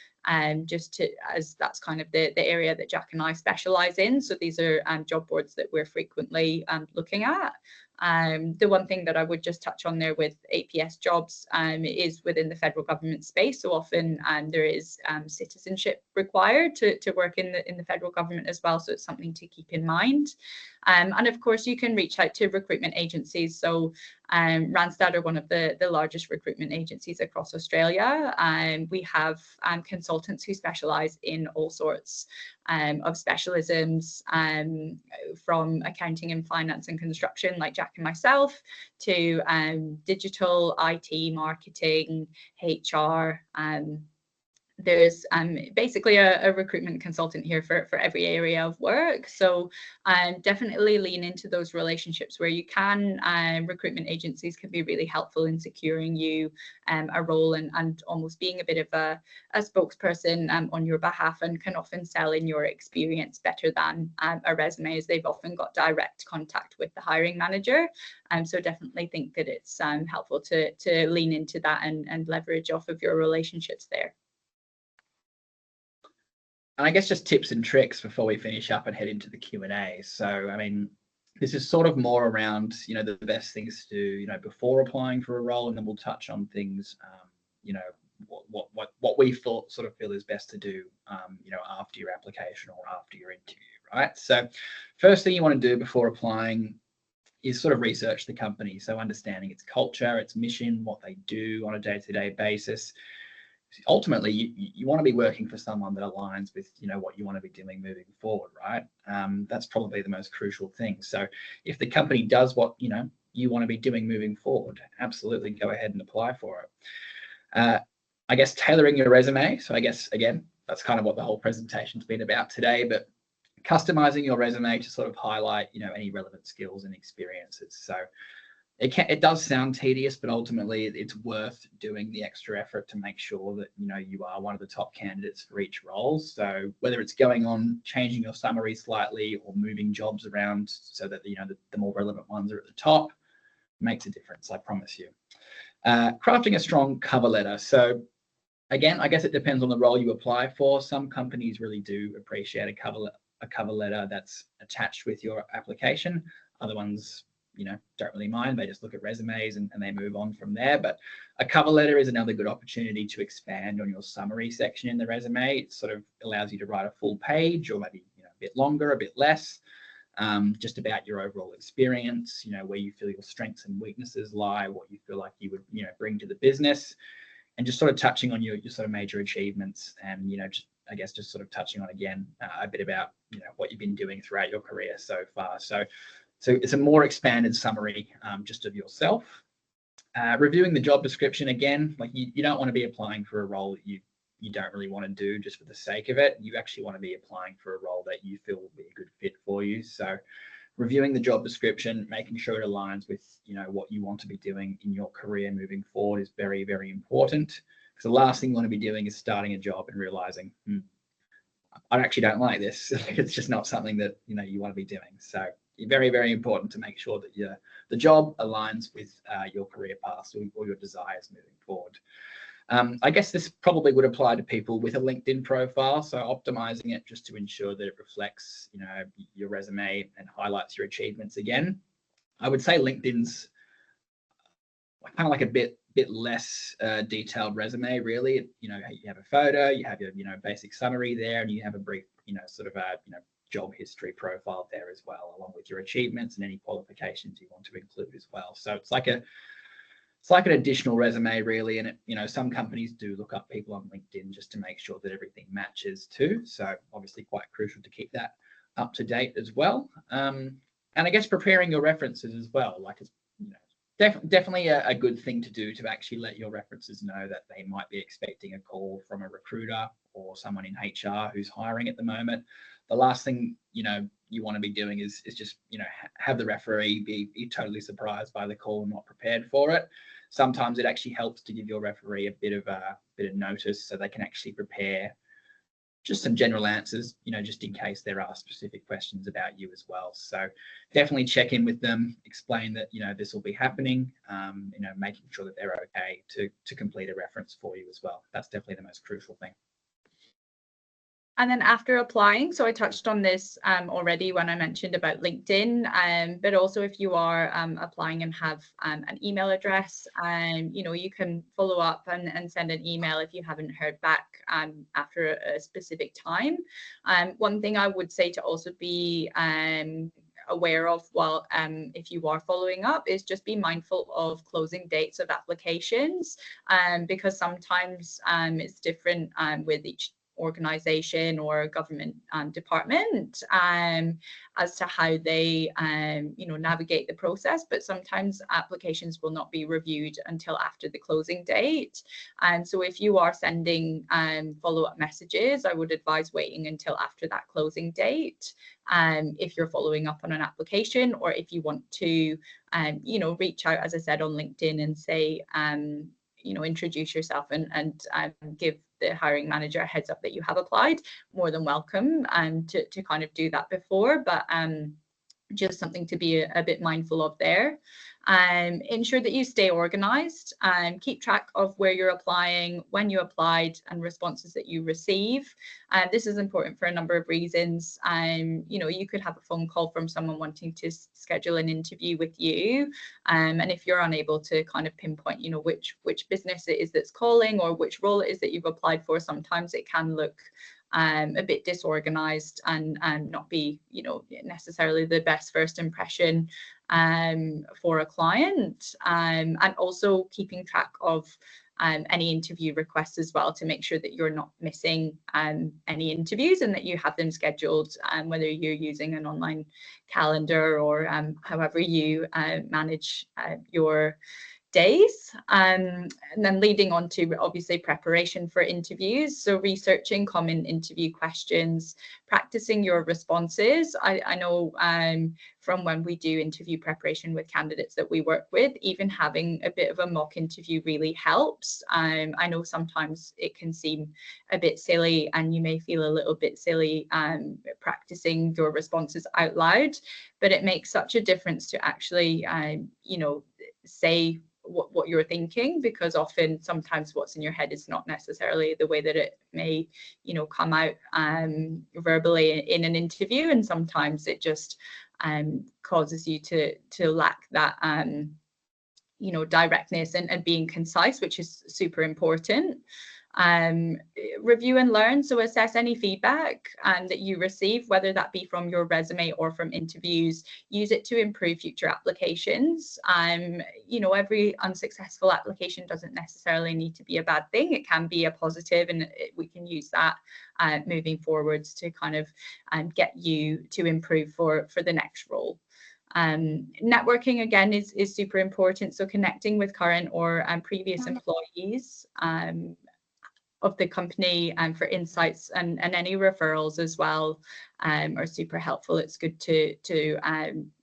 just to, as that's kind of the area that Jack and I specialize in. So these are job boards that we're frequently looking at. The one thing that I would just touch on there with APS jobs is within the federal government space. So often there is citizenship required to work in the federal government as well. So it's something to keep in mind. And of course, you can reach out to recruitment agencies. So Randstad are one of the largest recruitment agencies across Australia. We have consultants who specialise in all sorts of specialisms, from accounting and finance and construction, like Jack and myself, to digital, IT, marketing, HR. There's basically a recruitment consultant here for every area of work. So definitely lean into those relationships where you can. Recruitment agencies can be really helpful in securing you a role and almost being a bit of a spokesperson on your behalf, and can often sell in your experience better than a resume, as they've often got direct contact with the hiring manager. So definitely think that it's helpful to lean into that and leverage off of your relationships there. And I guess just tips and tricks before we finish up and head into the Q&A. So, I mean, this is sort of more around, you know, the best things to do, you know, before applying for a role, and then we'll touch on things, you know, what we sort of feel is best to do, you know, after your application or after your interview, right? So, first thing you want to do before applying is sort of research the company. So, understanding its culture, its mission, what they do on a day-to-day basis. Ultimately, you want to be working for someone that aligns with, you know, what you want to be doing moving forward, right? That's probably the most crucial thing. So if the company does what, you know, you want to be doing moving forward, absolutely go ahead and apply for it. I guess tailoring your resume. So I guess, again, that's kind of what the whole presentation's been about today, but customizing your resume to sort of highlight, you know, any relevant skills and experiences. So it does sound tedious, but ultimately it's worth doing the extra effort to make sure that, you know, you are one of the top candidates for each role. So whether it's going on changing your summary slightly or moving jobs around so that, you know, the more relevant ones are at the top, makes a difference, I promise you. Crafting a strong cover letter. So again, I guess it depends on the role you apply for. Some companies really do appreciate a cover letter that's attached with your application. Other ones, you know, don't really mind. They just look at resumes and they move on from there. But a cover letter is another good opportunity to expand on your summary section in the resume. It sort of allows you to write a full page, or maybe, you know, a bit longer, a bit less, just about your overall experience, you know, where you feel your strengths and weaknesses lie, what you feel like you would, you know, bring to the business, and just sort of touching on your sort of major achievements, and, you know, just, I guess, just sort of touching on again a bit about, you know, what you've been doing throughout your career so far. So it's a more expanded summary just of yourself. Reviewing the job description, again, like you don't want to be applying for a role that you don't really want to do just for the sake of it. You actually want to be applying for a role that you feel will be a good fit for you. So reviewing the job description, making sure it aligns with, you know, what you want to be doing in your career moving forward is very, very important. Because the last thing you want to be doing is starting a job and realizing, I actually don't like this. It's just not something that, you know, you want to be doing. So very, very important to make sure that the job aligns with your career path or your desires moving forward. I guess this probably would apply to people with a LinkedIn profile. So optimizing it just to ensure that it reflects, you know, your resume and highlights your achievements again. I would say LinkedIn's kind of like a bit less detailed resume, really. You know, you have a photo, you have your, you know, basic summary there, and you have a brief, you know, sort of a, you know, job history profile there as well, along with your achievements and any qualifications you want to include as well. So it's like an additional resume, really. And it, you know, some companies do look up people on LinkedIn just to make sure that everything matches too. So obviously quite crucial to keep that up to date as well. And I guess preparing your references as well, like, it's, you know, definitely a good thing to do, to actually let your references know that they might be expecting a call from a recruiter or someone in HR who's hiring at the moment. The last thing, you know, you want to be doing is just, you know, have the referee be totally surprised by the call and not prepared for it. Sometimes it actually helps to give your referee a bit of notice, so they can actually prepare just some general answers, you know, just in case there are specific questions about you as well. So definitely check in with them, explain that, you know, this will be happening, you know, making sure that they're okay to complete a reference for you as well. That's definitely the most crucial thing. And then after applying, so I touched on this already when I mentioned about LinkedIn, but also if you are applying and have an email address, you know, you can follow up and send an email if you haven't heard back after a specific time. One thing I would say to also be aware of while if you are following up is just be mindful of closing dates of applications, because sometimes it's different with each organization or government department as to how they you know, navigate the process, but sometimes applications will not be reviewed until after the closing date. And so if you are sending follow-up messages, I would advise waiting until after that closing date if you're following up on an application, or if you want to you know, reach out, as I said, on LinkedIn and say you know, introduce yourself and give the hiring manager a heads up that you have applied, more than welcome to kind of do that before, but just something to be a bit mindful of there. Ensure that you stay organized and keep track of where you're applying, when you applied, and responses that you receive. This is important for a number of reasons. You know, you could have a phone call from someone wanting to schedule an interview with you, and if you're unable to kind of pinpoint, you know, which business it is that's calling or which role it is that you've applied for, sometimes it can look a bit disorganized and not be, you know, necessarily the best first impression for a client, and also keeping track of any interview requests as well, to make sure that you're not missing any interviews and that you have them scheduled, whether you're using an online calendar or however you manage your days. And then leading on to obviously preparation for interviews, so researching common interview questions, practicing your responses. I know from when we do interview preparation with candidates that we work with, even having a bit of a mock interview really helps. I know sometimes it can seem a bit silly and you may feel a little bit silly practicing your responses out loud, but it makes such a difference to actually you know, say what you're thinking, because often sometimes what's in your head is not necessarily the way that it may, you know, come out verbally in an interview, and sometimes it just causes you to lack that you know, directness and being concise, which is super important. Review and learn, so assess any feedback that you receive, whether that be from your resume or from interviews. Use it to improve future applications. You know, every unsuccessful application doesn't necessarily need to be a bad thing. It can be a positive, and we can use that moving forwards to kind of get you to improve for the next role. Networking again is super important, so connecting with current or previous employees of the company and for insights and any referrals as well are super helpful. It's good to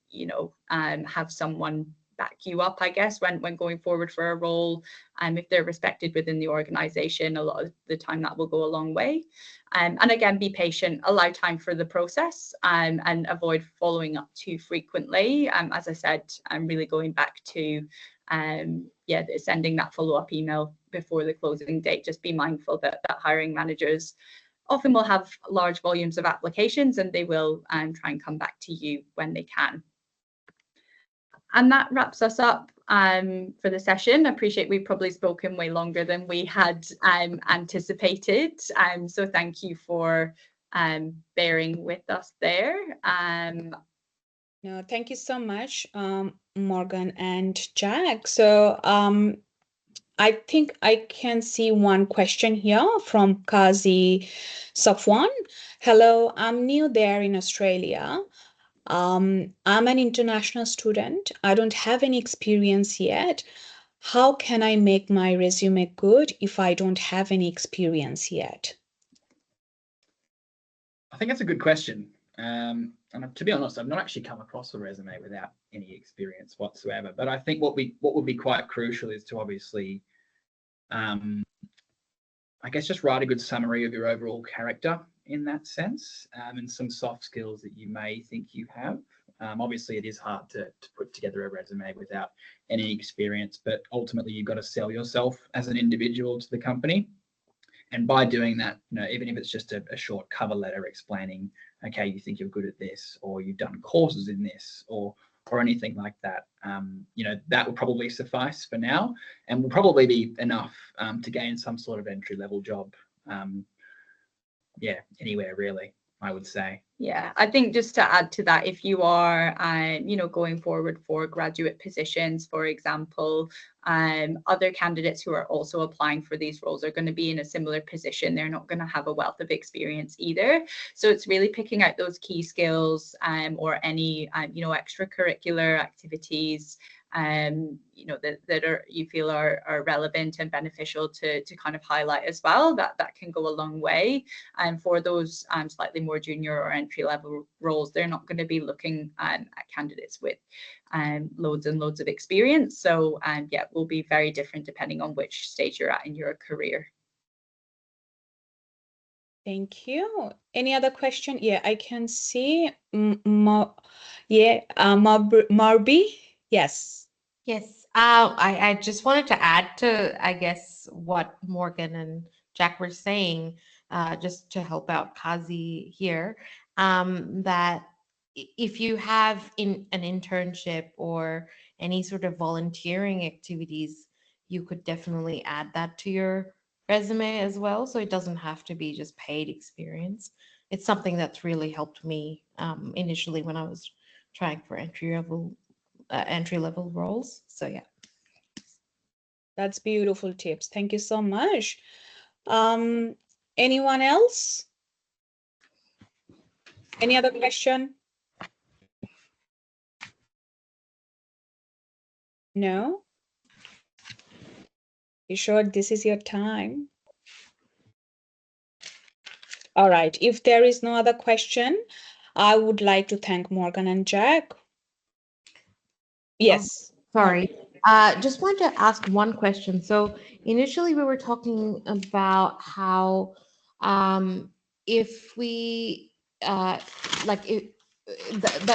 you know, have someone back you up, I guess, when going forward for a role. If they're respected within the organization, a lot of the time that will go a long way. And again, be patient, allow time for the process, and avoid following up too frequently. As I said, I'm really going back to yeah, sending that follow-up email before the closing date. Just be mindful that hiring managers often will have large volumes of applications, and they will try and come back to you when they can. And that wraps us up for the session. I appreciate we've probably spoken way longer than we had anticipated. So thank you for bearing with us there. No, thank you so much, Morgan and Jack. So I think I can see one question here from Kazi Safwan. Hello, I'm new there in Australia. I'm an international student. I don't have any experience yet. How can I make my resume good if I don't have any experience yet? I think that's a good question. And to be honest, I've not actually come across a resume without any experience whatsoever. But I think what would be quite crucial is to obviously, I guess, just write a good summary of your overall character in that sense, and some soft skills that you may think you have. Obviously, it is hard to put together a resume without any experience, but ultimately you've got to sell yourself as an individual to the company. And by doing that, even if it's just a short cover letter explaining, okay, you think you're good at this, or you've done courses in this, or anything like that, that will probably suffice for now, and will probably be enough to gain some sort of entry-level job. Anywhere really, I would say. Yeah, I think just to add to that, if you are, going forward for graduate positions, for example, other candidates who are also applying for these roles are going to be in a similar position. They're not going to have a wealth of experience either. So it's really picking out those key skills or any, extracurricular activities that are you feel are relevant and beneficial to kind of highlight as well. That can go a long way. And for those slightly more junior or entry level roles, they're not going to be looking at candidates with loads and loads of experience. So it will be very different depending on which stage you're at in your career. Thank you. Any other question? Yeah, I can see Marby. Yes. Yes, I just wanted to add to, I guess, what Morgan and Jack were saying, just to help out Kazi here, that if you have an internship or any sort of volunteering activities, you could definitely add that to your resume as well. So it doesn't have to be just paid experience. It's something that's really helped me initially when I was trying for entry level roles. So yeah, that's beautiful tips. Thank you so much. Anyone else? Any other question? No? You sure this is your time? All right. If there is no other question, I would like to thank Morgan and Jack. Yes. sorry. Just wanted to ask one question. So initially we were talking about how if we that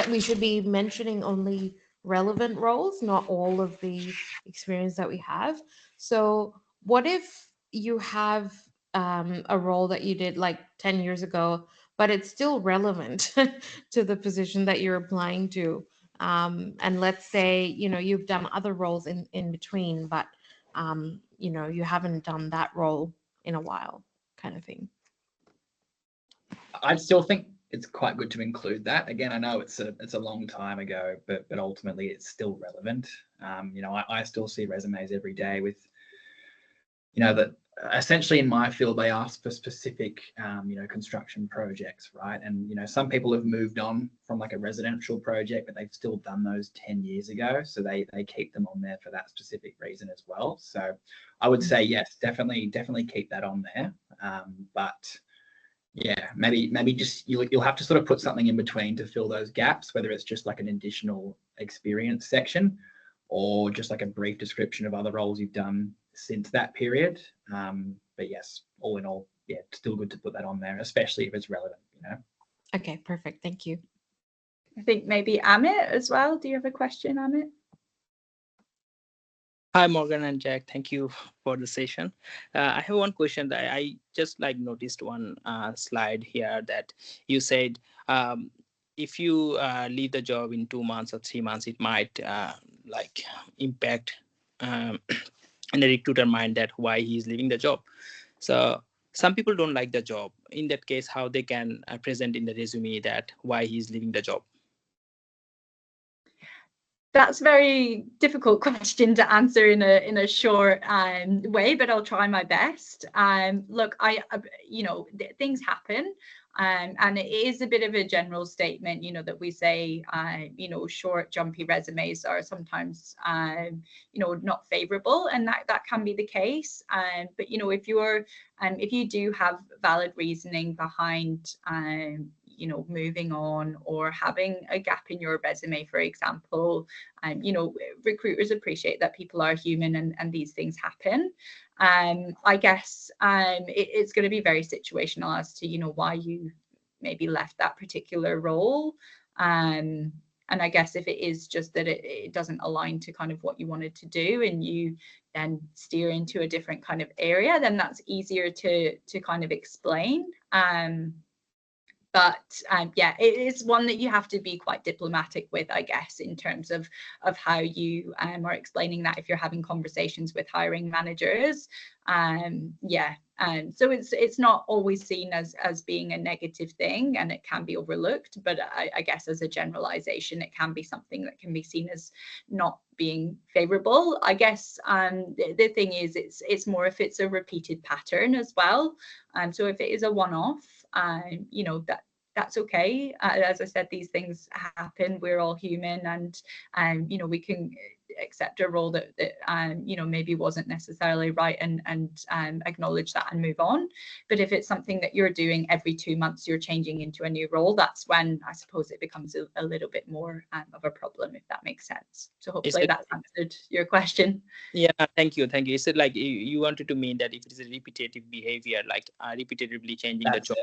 we should be mentioning only relevant roles, not all of the experience that we have. So what if you have a role that you did like 10 years ago, but it's still relevant to the position that you're applying to? And let's say, you've done other roles in between, but, you haven't done that role in a while, kind of thing. I still think it's quite good to include that. Again, I know it's a long time ago, but ultimately it's still relevant. I still see resumes every day with, that essentially in my field they ask for specific, construction projects, right? And some people have moved on from like a residential project, but they've still done those 10 years ago, so they keep them on there for that specific reason as well. So I would say yes, definitely keep that on there. But yeah, maybe just you'll have to sort of put something in between to fill those gaps, whether it's just like an additional experience section or just like a brief description of other roles you've done since that period. But yes, all in all, yeah, it's still good to put that on there, especially if it's relevant, Okay, perfect. Thank you. I think maybe Amit as well. Do you have a question, Amit? Hi, Morgan and Jack. Thank you for the session. I have one question that I just noticed one slide here that you said if you leave the job in 2 months or 3 months, it might impact in the recruiter mind that why he is leaving the job. So some people don't like the job. In that case, how they can present in the resume that why he is leaving the job? That's a very difficult question to answer in a short way, but I'll try my best. Look, things happen, and it is a bit of a general statement, that we say, short, jumpy resumes are sometimes, not favorable, and that can be the case. But if you do have valid reasoning behind, moving on or having a gap in your resume, for example, recruiters appreciate that people are human and these things happen. I guess it's going to be very situational as to, why you maybe left that particular role. I guess if it is just that it doesn't align to kind of what you wanted to do, and you then steer into a different kind of area, then that's easier to kind of explain. But yeah, it is one that you have to be quite diplomatic with, I guess, in terms of how you are explaining that if you're having conversations with hiring managers. Yeah, so it's not always seen as being a negative thing, and it can be overlooked. But I guess as a generalization, it can be something that can be seen as not being favorable. I guess the thing is, it's more if it's a repeated pattern as well. So if it is a one-off, you know, that's okay. As I said, these things happen. We're all human, and you know, we can accept a role that you know, maybe wasn't necessarily right, and acknowledge that and move on. But if it's something that you're doing every 2 months, you're changing into a new role, that's when I suppose it becomes a little bit more of a problem, if that makes sense. So hopefully that's answered your question. Yeah, thank you. Is it like you wanted to mean that if it is a repetitive behavior, like repetitively changing the job?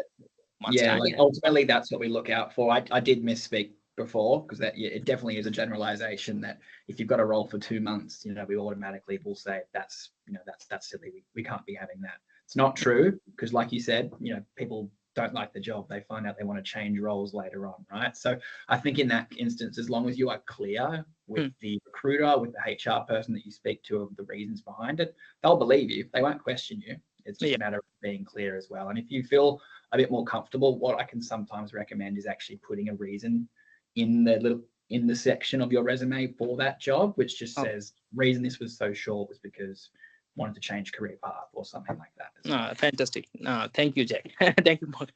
Yeah, like ultimately that's what we look out for. I did misspeak before, because that, yeah, it definitely is a generalization that if you've got a role for 2 months, you know, we automatically will say that's, you know, that's silly. We can't be having that. It's not true, because like you said, you know, people don't like the job. They find out they want to change roles later on, right? So I think in that instance, as long as you are clear with the recruiter, with the HR person that you speak to of the reasons behind it, they'll believe you. They won't question you. It's just a matter of being clear as well. And if you feel a bit more comfortable, what I can sometimes recommend is actually putting a reason in the section of your resume for that job, which just says, reason this was so short was because I wanted to change career path or something like that. No, fantastic. No, thank you, Jack. Thank you, Morgan.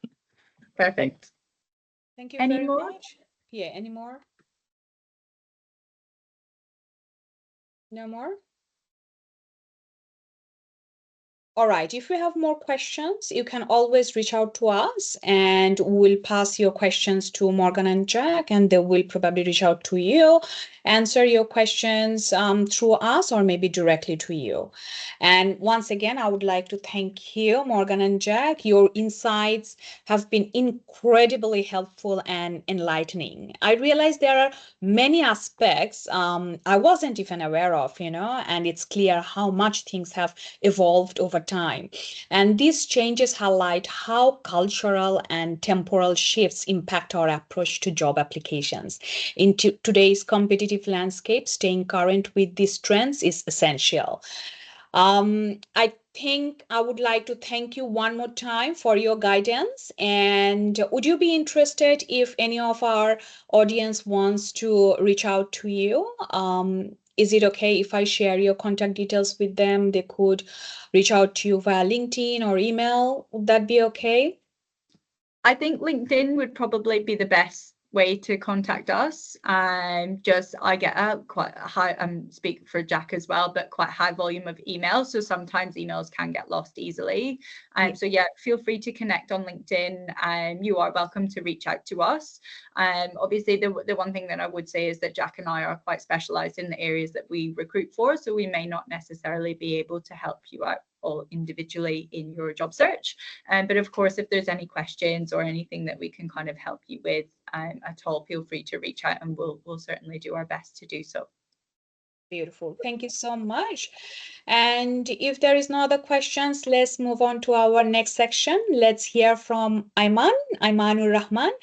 Perfect. Thank you Any very more? much. Yeah, any more? No more? All right, if you have more questions, you can always reach out to us, and we'll pass your questions to Morgan and Jack, and they will probably reach out to you, answer your questions through us, or maybe directly to you. And once again, I would like to thank you, Morgan and Jack. Your insights have been incredibly helpful and enlightening. I realize there are many aspects I wasn't even aware of, you know, and it's clear how much things have evolved over time. And these changes highlight how cultural and temporal shifts impact our approach to job applications. In today's competitive landscape, staying current with these trends is essential. I think I would like to thank you one more time for your guidance. And would you be interested if any of our audience wants to reach out to you? Is it okay if I share your contact details with them? They could reach out to you via LinkedIn or email. Would that be okay? I think LinkedIn would probably be the best way to contact us. Just I get a quite a high, speak for Jack as well, but quite high volume of emails. So sometimes emails can get lost easily. So yeah, feel free to connect on LinkedIn. You are welcome to reach out to us. Obviously the one thing that I would say is that Jack and I are quite specialized in the areas that we recruit for. So we may not necessarily be able to help you out all individually in your job search. But of course, if there's any questions or anything that we can kind of help you with at all, feel free to reach out, and we'll certainly do our best to do so. Beautiful. Thank you so much. And if there is no other questions, let's move on to our next section. Let's hear from Aymanur Rahman,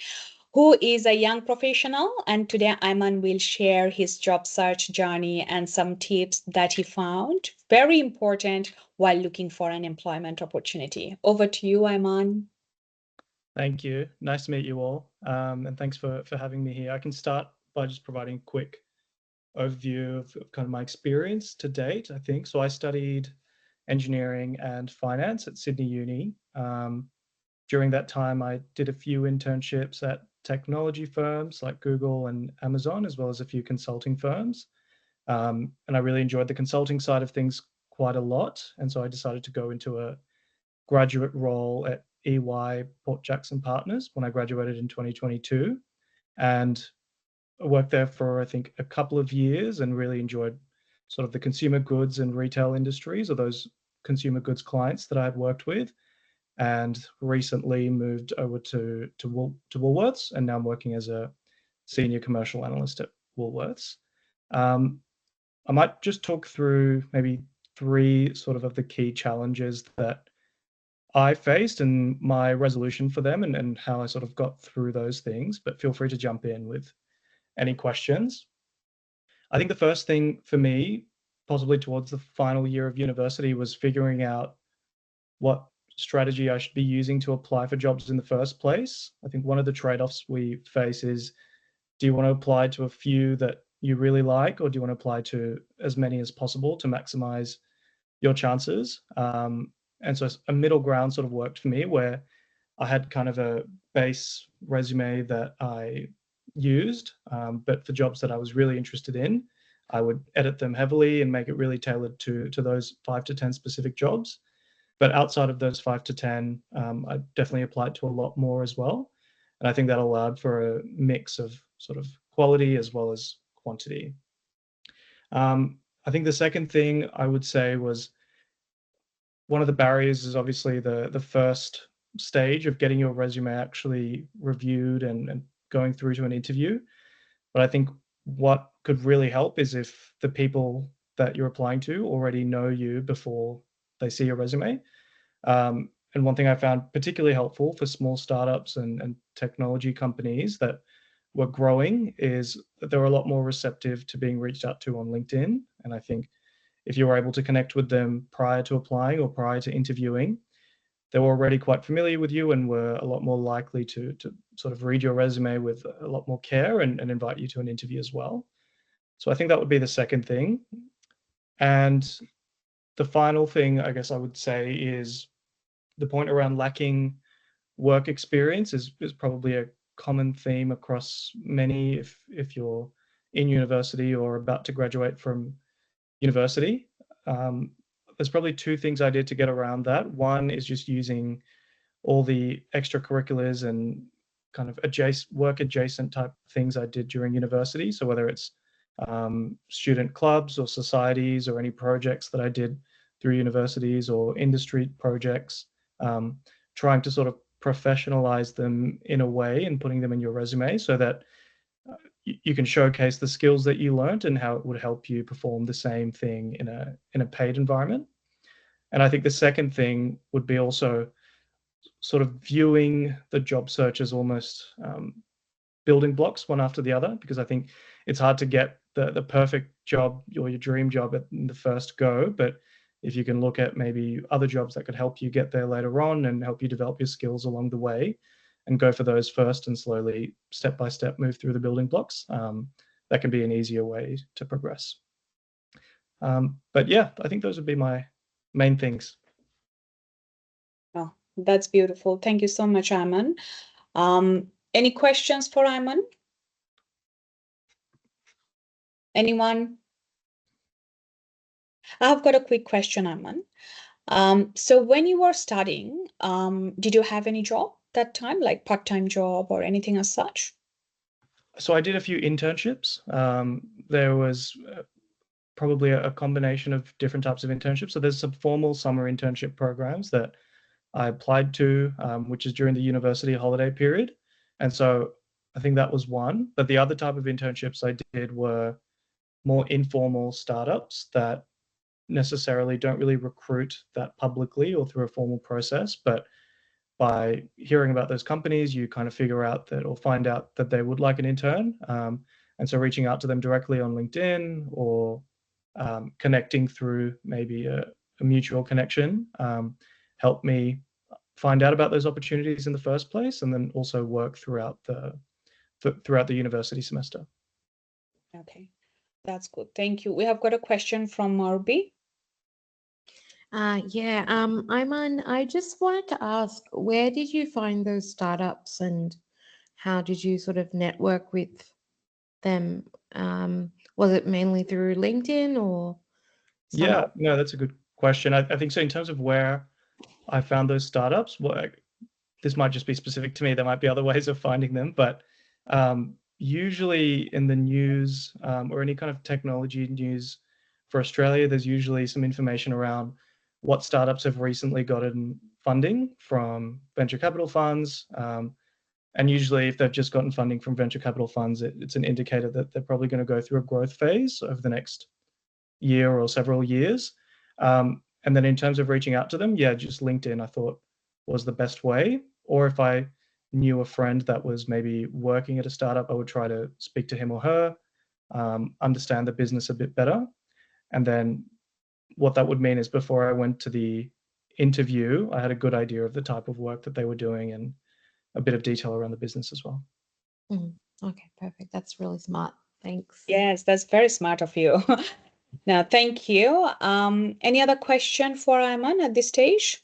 who is a young professional. And today Ayman will share his job search journey and some tips that he found very important while looking for an employment opportunity. Over to you, Ayman. Thank you. Nice to meet you all. And thanks for having me here. I can start by just providing a quick overview of kind of my experience to date, I think. So I studied engineering and finance at Sydney Uni. During that time, I did a few internships at technology firms like Google and Amazon, as well as a few consulting firms. And I really enjoyed the consulting side of things quite a lot. And so I decided to go into a graduate role at EY Port Jackson Partners when I graduated in 2022. And I worked there for, I think, a couple of years and really enjoyed sort of the consumer goods and retail industries, or those consumer goods clients that I had worked with. And recently moved over to Woolworths, and now I'm working as a senior commercial analyst at Woolworths. I might just talk through maybe 3 sort of the key challenges that I faced and my resolution for them, and how I sort of got through those things, but feel free to jump in with any questions. I think the first thing for me, possibly towards the final year of university, was figuring out what strategy I should be using to apply for jobs in the first place. I think one of the trade-offs we face is, do you want to apply to a few that you really like, or do you want to apply to as many as possible to maximize your chances? And so a middle ground sort of worked for me, where I had kind of a base resume that I used, but for jobs that I was really interested in, I would edit them heavily and make it really tailored to those 5 to 10 specific jobs. But outside of those 5 to 10, I definitely applied to a lot more as well. And I think that allowed for a mix of sort of quality as well as quantity. I think the second thing I would say was, one of the barriers is obviously the first stage of getting your resume actually reviewed and going through to an interview. But I think what could really help is if the people that you're applying to already know you before they see your resume. And one thing I found particularly helpful for small startups and technology companies that were growing is that they were a lot more receptive to being reached out to on LinkedIn. And I think if you were able to connect with them prior to applying or prior to interviewing, they were already quite familiar with you and were a lot more likely to sort of read your resume with a lot more care and invite you to an interview as well. So I think that would be the second thing. And the final thing, I guess I would say, is the point around lacking work experience is probably a common theme across many, if you're in university or about to graduate from university. There's probably 2 things I did to get around that. One is just using all the extracurriculars and kind of work adjacent type things I did during university. So whether it's student clubs or societies or any projects that I did through universities or industry projects, trying to sort of professionalize them in a way and putting them in your resume so that you can showcase the skills that you learned and how it would help you perform the same thing in a paid environment. And I think the second thing would be also sort of viewing the job search as almost building blocks one after the other, because I think it's hard to get the perfect job or your dream job in the first go. But if you can look at maybe other jobs that could help you get there later on and help you develop your skills along the way, and go for those first and slowly, step by step, move through the building blocks, that can be an easier way to progress. But yeah, I think those would be my main things. Oh, that's beautiful. Thank you so much, Ayman. Any questions for Ayman? Anyone? I've got a quick question, Ayman. So when you were studying, did you have any job that time, like part-time job or anything as such? So I did a few internships. There was probably a combination of different types of internships. So there's some formal summer internship programs that I applied to, which is during the university holiday period. And so I think that was one. But the other type of internships I did were more informal startups that necessarily don't really recruit that publicly or through a formal process. But by hearing about those companies, you kind of figure out that, or find out that they would like an intern. And so reaching out to them directly on LinkedIn or connecting through maybe a mutual connection helped me find out about those opportunities in the first place, and then also work throughout the university semester. Okay, that's good. Thank you. We have got a question from Marby. Ayman, I just wanted to ask, where did you find those startups and how did you sort of network with them? Was it mainly through LinkedIn or? Yeah, no, that's a good question. I think so. In terms of where I found those startups, this might just be specific to me. There might be other ways of finding them, but usually in the news or any kind of technology news for Australia, there's usually some information around what startups have recently gotten funding from venture capital funds. And usually if they've just gotten funding from venture capital funds, it's an indicator that they're probably going to go through a growth phase over the next year or several years. And then in terms of reaching out to them, yeah, just LinkedIn I thought was the best way. Or if I knew a friend that was maybe working at a startup, I would try to speak to him or her, understand the business a bit better. And then what that would mean is before I went to the interview, I had a good idea of the type of work that they were doing and a bit of detail around the business as well. Okay, perfect. That's really smart. Thanks. Yes, that's very smart of you. Now, thank you. Any other question for Ayman at this stage?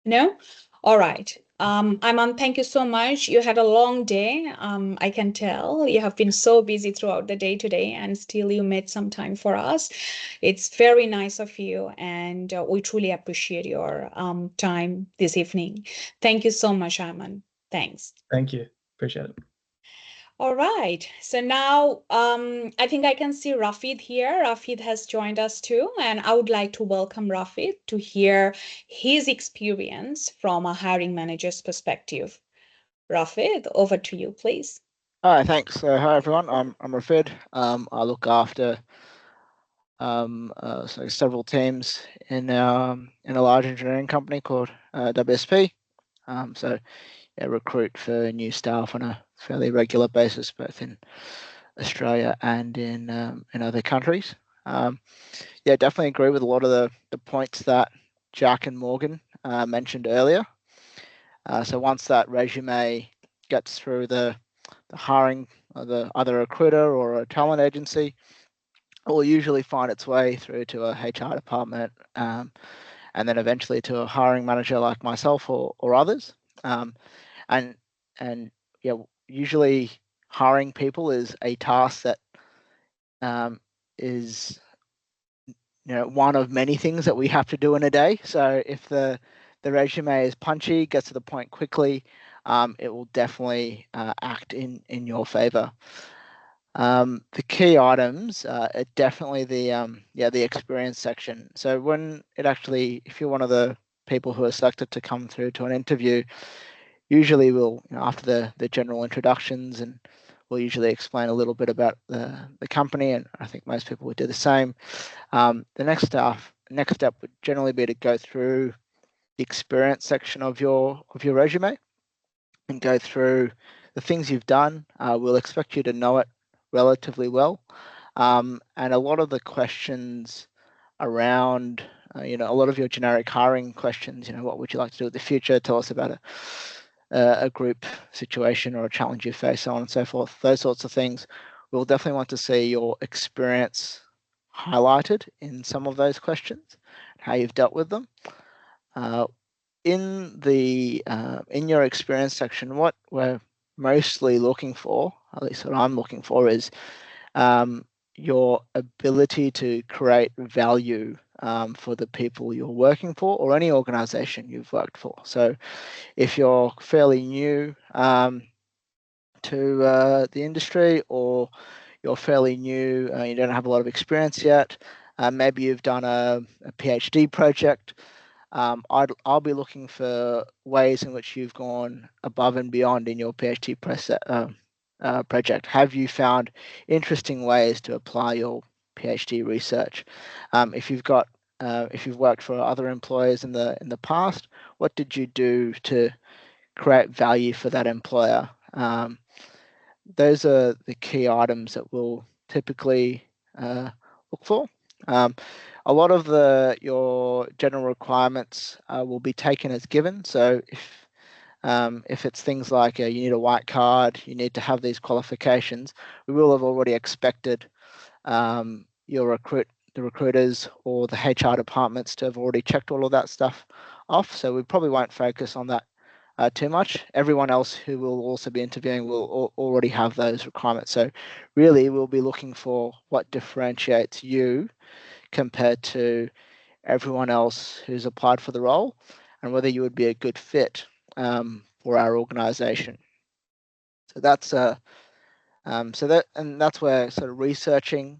No? All right. Ayman, thank you so much. You had a long day. I can tell you have been so busy throughout the day today, and still you made some time for us. It's very nice of you, and we truly appreciate your time this evening. Thank you so much, Ayman. Thanks. Thank you. Appreciate it. All right. So now I think I can see Rafid here. Rafid has joined us too, and I would like to welcome Rafid to hear his experience from a hiring manager's perspective. Rafid, over to you, please. Hi, thanks. Hi everyone. I'm Rafid. I look after several teams in a large engineering company called WSP. Recruit for new staff on a fairly regular basis, both in Australia and in other countries. Definitely agree with a lot of the points that Jack and Morgan mentioned earlier. So once that resume gets through the hiring of either a recruiter or a talent agency, it will usually find its way through to a HR department, and then eventually to a hiring manager like myself or others. Usually hiring people is a task that is one of many things that we have to do in a day. So if the resume is punchy, gets to the point quickly, it will definitely act in your favor. The key items are definitely the experience section. So if you're one of the people who are selected to come through to an interview, usually we'll, after the general introductions, and we'll usually explain a little bit about the company, and I think most people would do the same. The next step would generally be to go through the experience section of your resume and go through the things you've done. We'll expect you to know it relatively well, and a lot of the questions around a lot of your generic hiring questions, what would you like to do in the future, tell us about a group situation or a challenge you face, so on and so forth, those sorts of things. We'll definitely want to see your experience highlighted in some of those questions, how you've dealt with them. In your experience section, what we're mostly looking for, at least what I'm looking for, is your ability to create value for the people you're working for or any organization you've worked for. So if you're fairly new to the industry, or you're fairly new, you don't have a lot of experience yet, maybe you've done a PhD project, I'll be looking for ways in which you've gone above and beyond in your PhD project. Have you found interesting ways to apply your PhD research? If you've worked for other employers in the past, what did you do to create value for that employer? Those are the key items that we'll typically look for. A lot of your general requirements will be taken as given. So if it's things like you need a white card, you need to have these qualifications, we will have already expected the recruiters or the HR departments to have already checked all of that stuff off. So we probably won't focus on that too much. Everyone else who will also be interviewing will already have those requirements. So really we'll be looking for what differentiates you compared to everyone else who's applied for the role, and whether you would be a good fit for our organization. So that's that's where sort of researching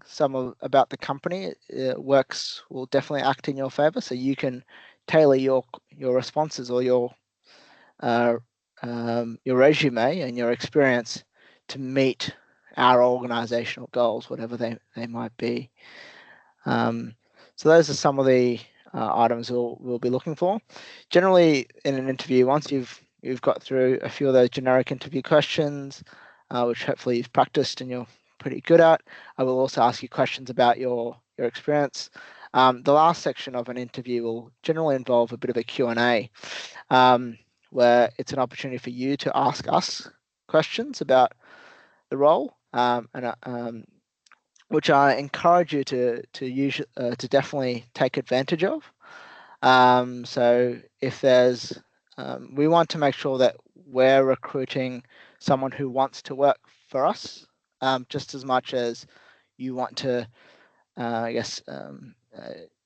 about the company will definitely act in your favor. So you can tailor your responses or your resume and your experience to meet our organizational goals, whatever they might be. So those are some of the items we'll be looking for. Generally, in an interview, once you've got through a few of those generic interview questions, which hopefully you've practiced and you're pretty good at, I will also ask you questions about your experience. The last section of an interview will generally involve a bit of a Q&A, where it's an opportunity for you to ask us questions about the role, which I encourage you to use to definitely take advantage of. So if there's, we want to make sure that we're recruiting someone who wants to work for us, just as much as you want to,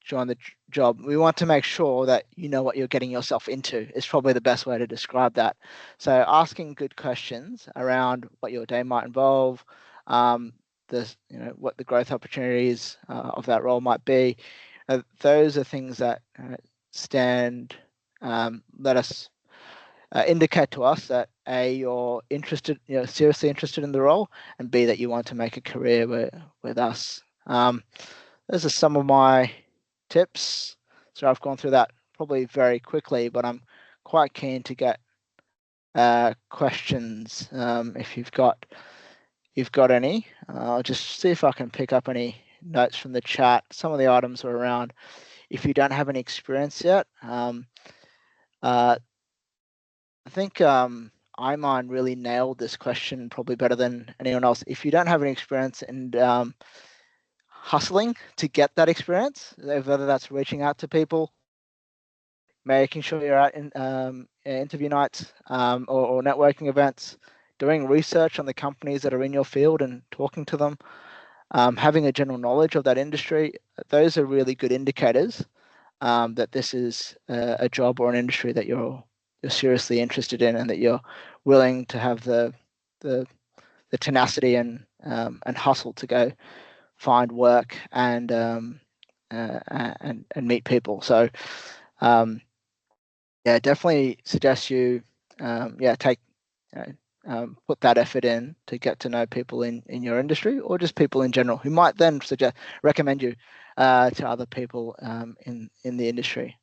join the job. We want to make sure that you know what you're getting yourself into is probably the best way to describe that. So asking good questions around what your day might involve, what the growth opportunities of that role might be. Those are things that let us indicate to us that A, you're interested, seriously interested in the role, and B, that you want to make a career with us. Those are some of my tips. So I've gone through that probably very quickly, but I'm quite keen to get questions if you've got any. I'll just see if I can pick up any notes from the chat. Some of the items are around if you don't have any experience yet. I think Iman really nailed this question probably better than anyone else. If you don't have any experience and hustling to get that experience, whether that's reaching out to people, making sure you're at interview nights or networking events, doing research on the companies that are in your field and talking to them, having a general knowledge of that industry, those are really good indicators that this is a job or an industry that you're seriously interested in and that you're willing to have the tenacity and hustle to go find work and meet people. So definitely suggest you take put that effort in to get to know people in your industry or just people in general who might then recommend you to other people in the industry.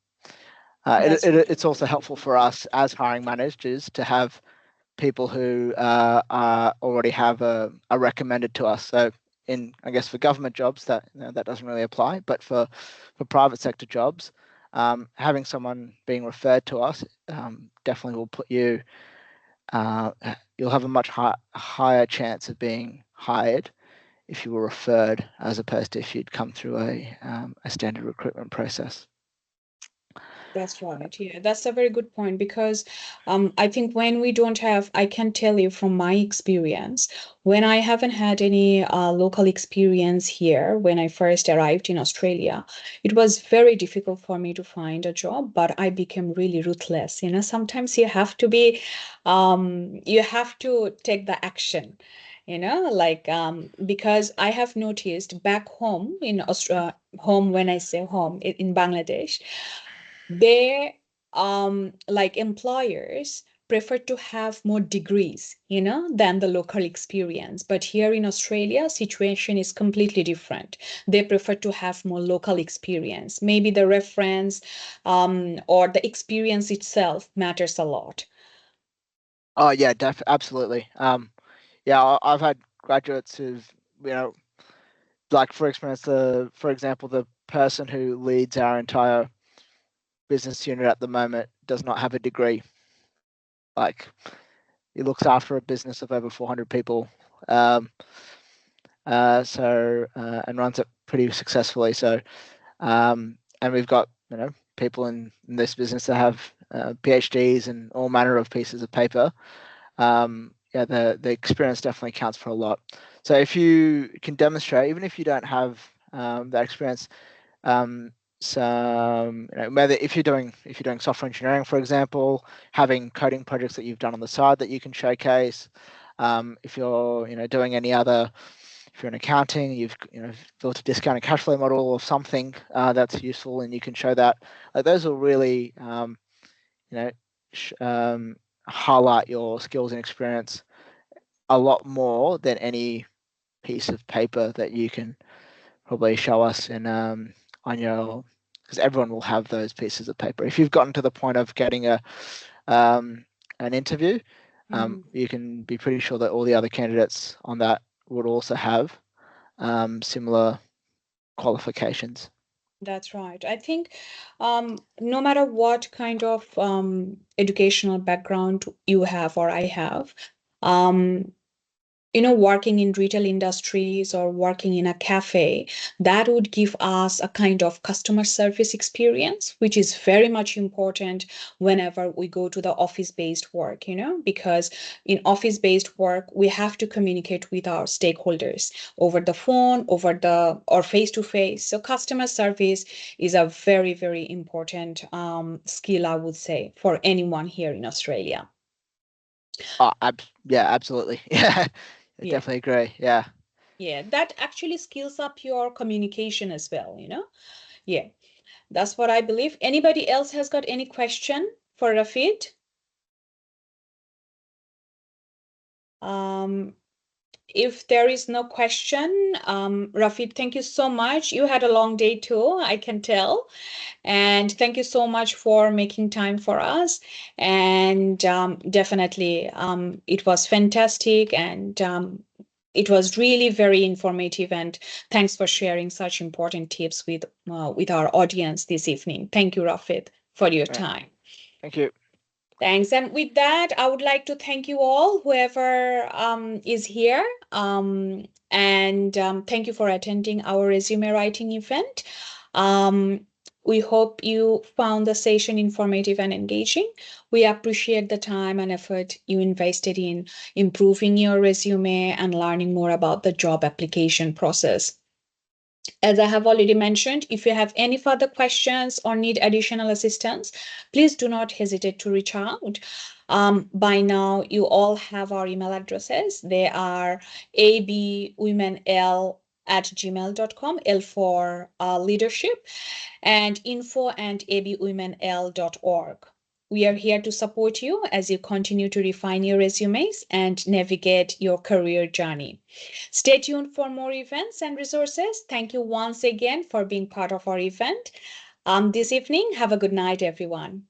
It's also helpful for us as hiring managers to have people who already have a recommended to us. So for government jobs that doesn't really apply, but for private sector jobs, having someone being referred to us definitely will put you. You'll have a much higher chance of being hired if you were referred as opposed to if you'd come through a standard recruitment process. That's right. Yeah, that's a very good point because I think when we don't have, I can tell you from my experience, when I haven't had any local experience here, when I first arrived in Australia, it was very difficult for me to find a job, but I became really ruthless. Sometimes you have to be, you have to take the action. Because I have noticed back home in Australia, home, when I say home, in Bangladesh, they employers prefer to have more degrees than the local experience, but here in Australia situation is completely different. They prefer to have more local experience. Maybe the reference or the experience itself matters a lot. Oh yeah, absolutely. I've had graduates who've for example, the person who leads our entire business unit at the moment does not have a degree. He looks after a business of over 400 people, and runs it pretty successfully. So, and we've got people in this business that have PhDs and all manner of pieces of paper. The experience definitely counts for a lot. So if you can demonstrate, even if you don't have that experience, whether if you're doing software engineering, for example, having coding projects that you've done on the side that you can showcase. If you're doing any other if you're in accounting, you've built a discounted cash flow model or something that's useful, and you can show that. Like those will really highlight your skills and experience a lot more than any piece of paper that you can probably show us in on your, because everyone will have those pieces of paper. If you've gotten to the point of getting an interview, you can be pretty sure that all the other candidates on that would also have similar qualifications. That's right. I think no matter what kind of educational background you have or I have, working in retail industries or working in a cafe, that would give us a kind of customer service experience, which is very much important whenever we go to the office-based work, because in office-based work, we have to communicate with our stakeholders over the phone, or face-to-face. So customer service is a very, very important skill, I would say, for anyone here in Australia. Yeah, absolutely. Yeah. I definitely agree. Yeah. Yeah, that actually skills up your communication as well, Yeah, that's what I believe. Anybody else has got any question for Rafid? If there is no question, Rafid, thank you so much. You had a long day too, I can tell. And thank you so much for making time for us. And definitely, it was fantastic, and it was really very informative. And thanks for sharing such important tips with our audience this evening. Thank you, Rafid, for your time. Thank you. Thanks. And with that, I would like to thank you all, whoever is here. And thank you for attending our resume writing event. We hope you found the session informative and engaging. We appreciate the time and effort you invested in improving your resume and learning more about the job application process. As I have already mentioned, if you have any further questions or need additional assistance, please do not hesitate to reach out. By now, you all have our email addresses. They are abwomenl@gmail.com, L for leadership, and info@abwomenl.org. We are here to support you as you continue to refine your resumes and navigate your career journey. Stay tuned for more events and resources. Thank you once again for being part of our event this evening. Have a good night, everyone.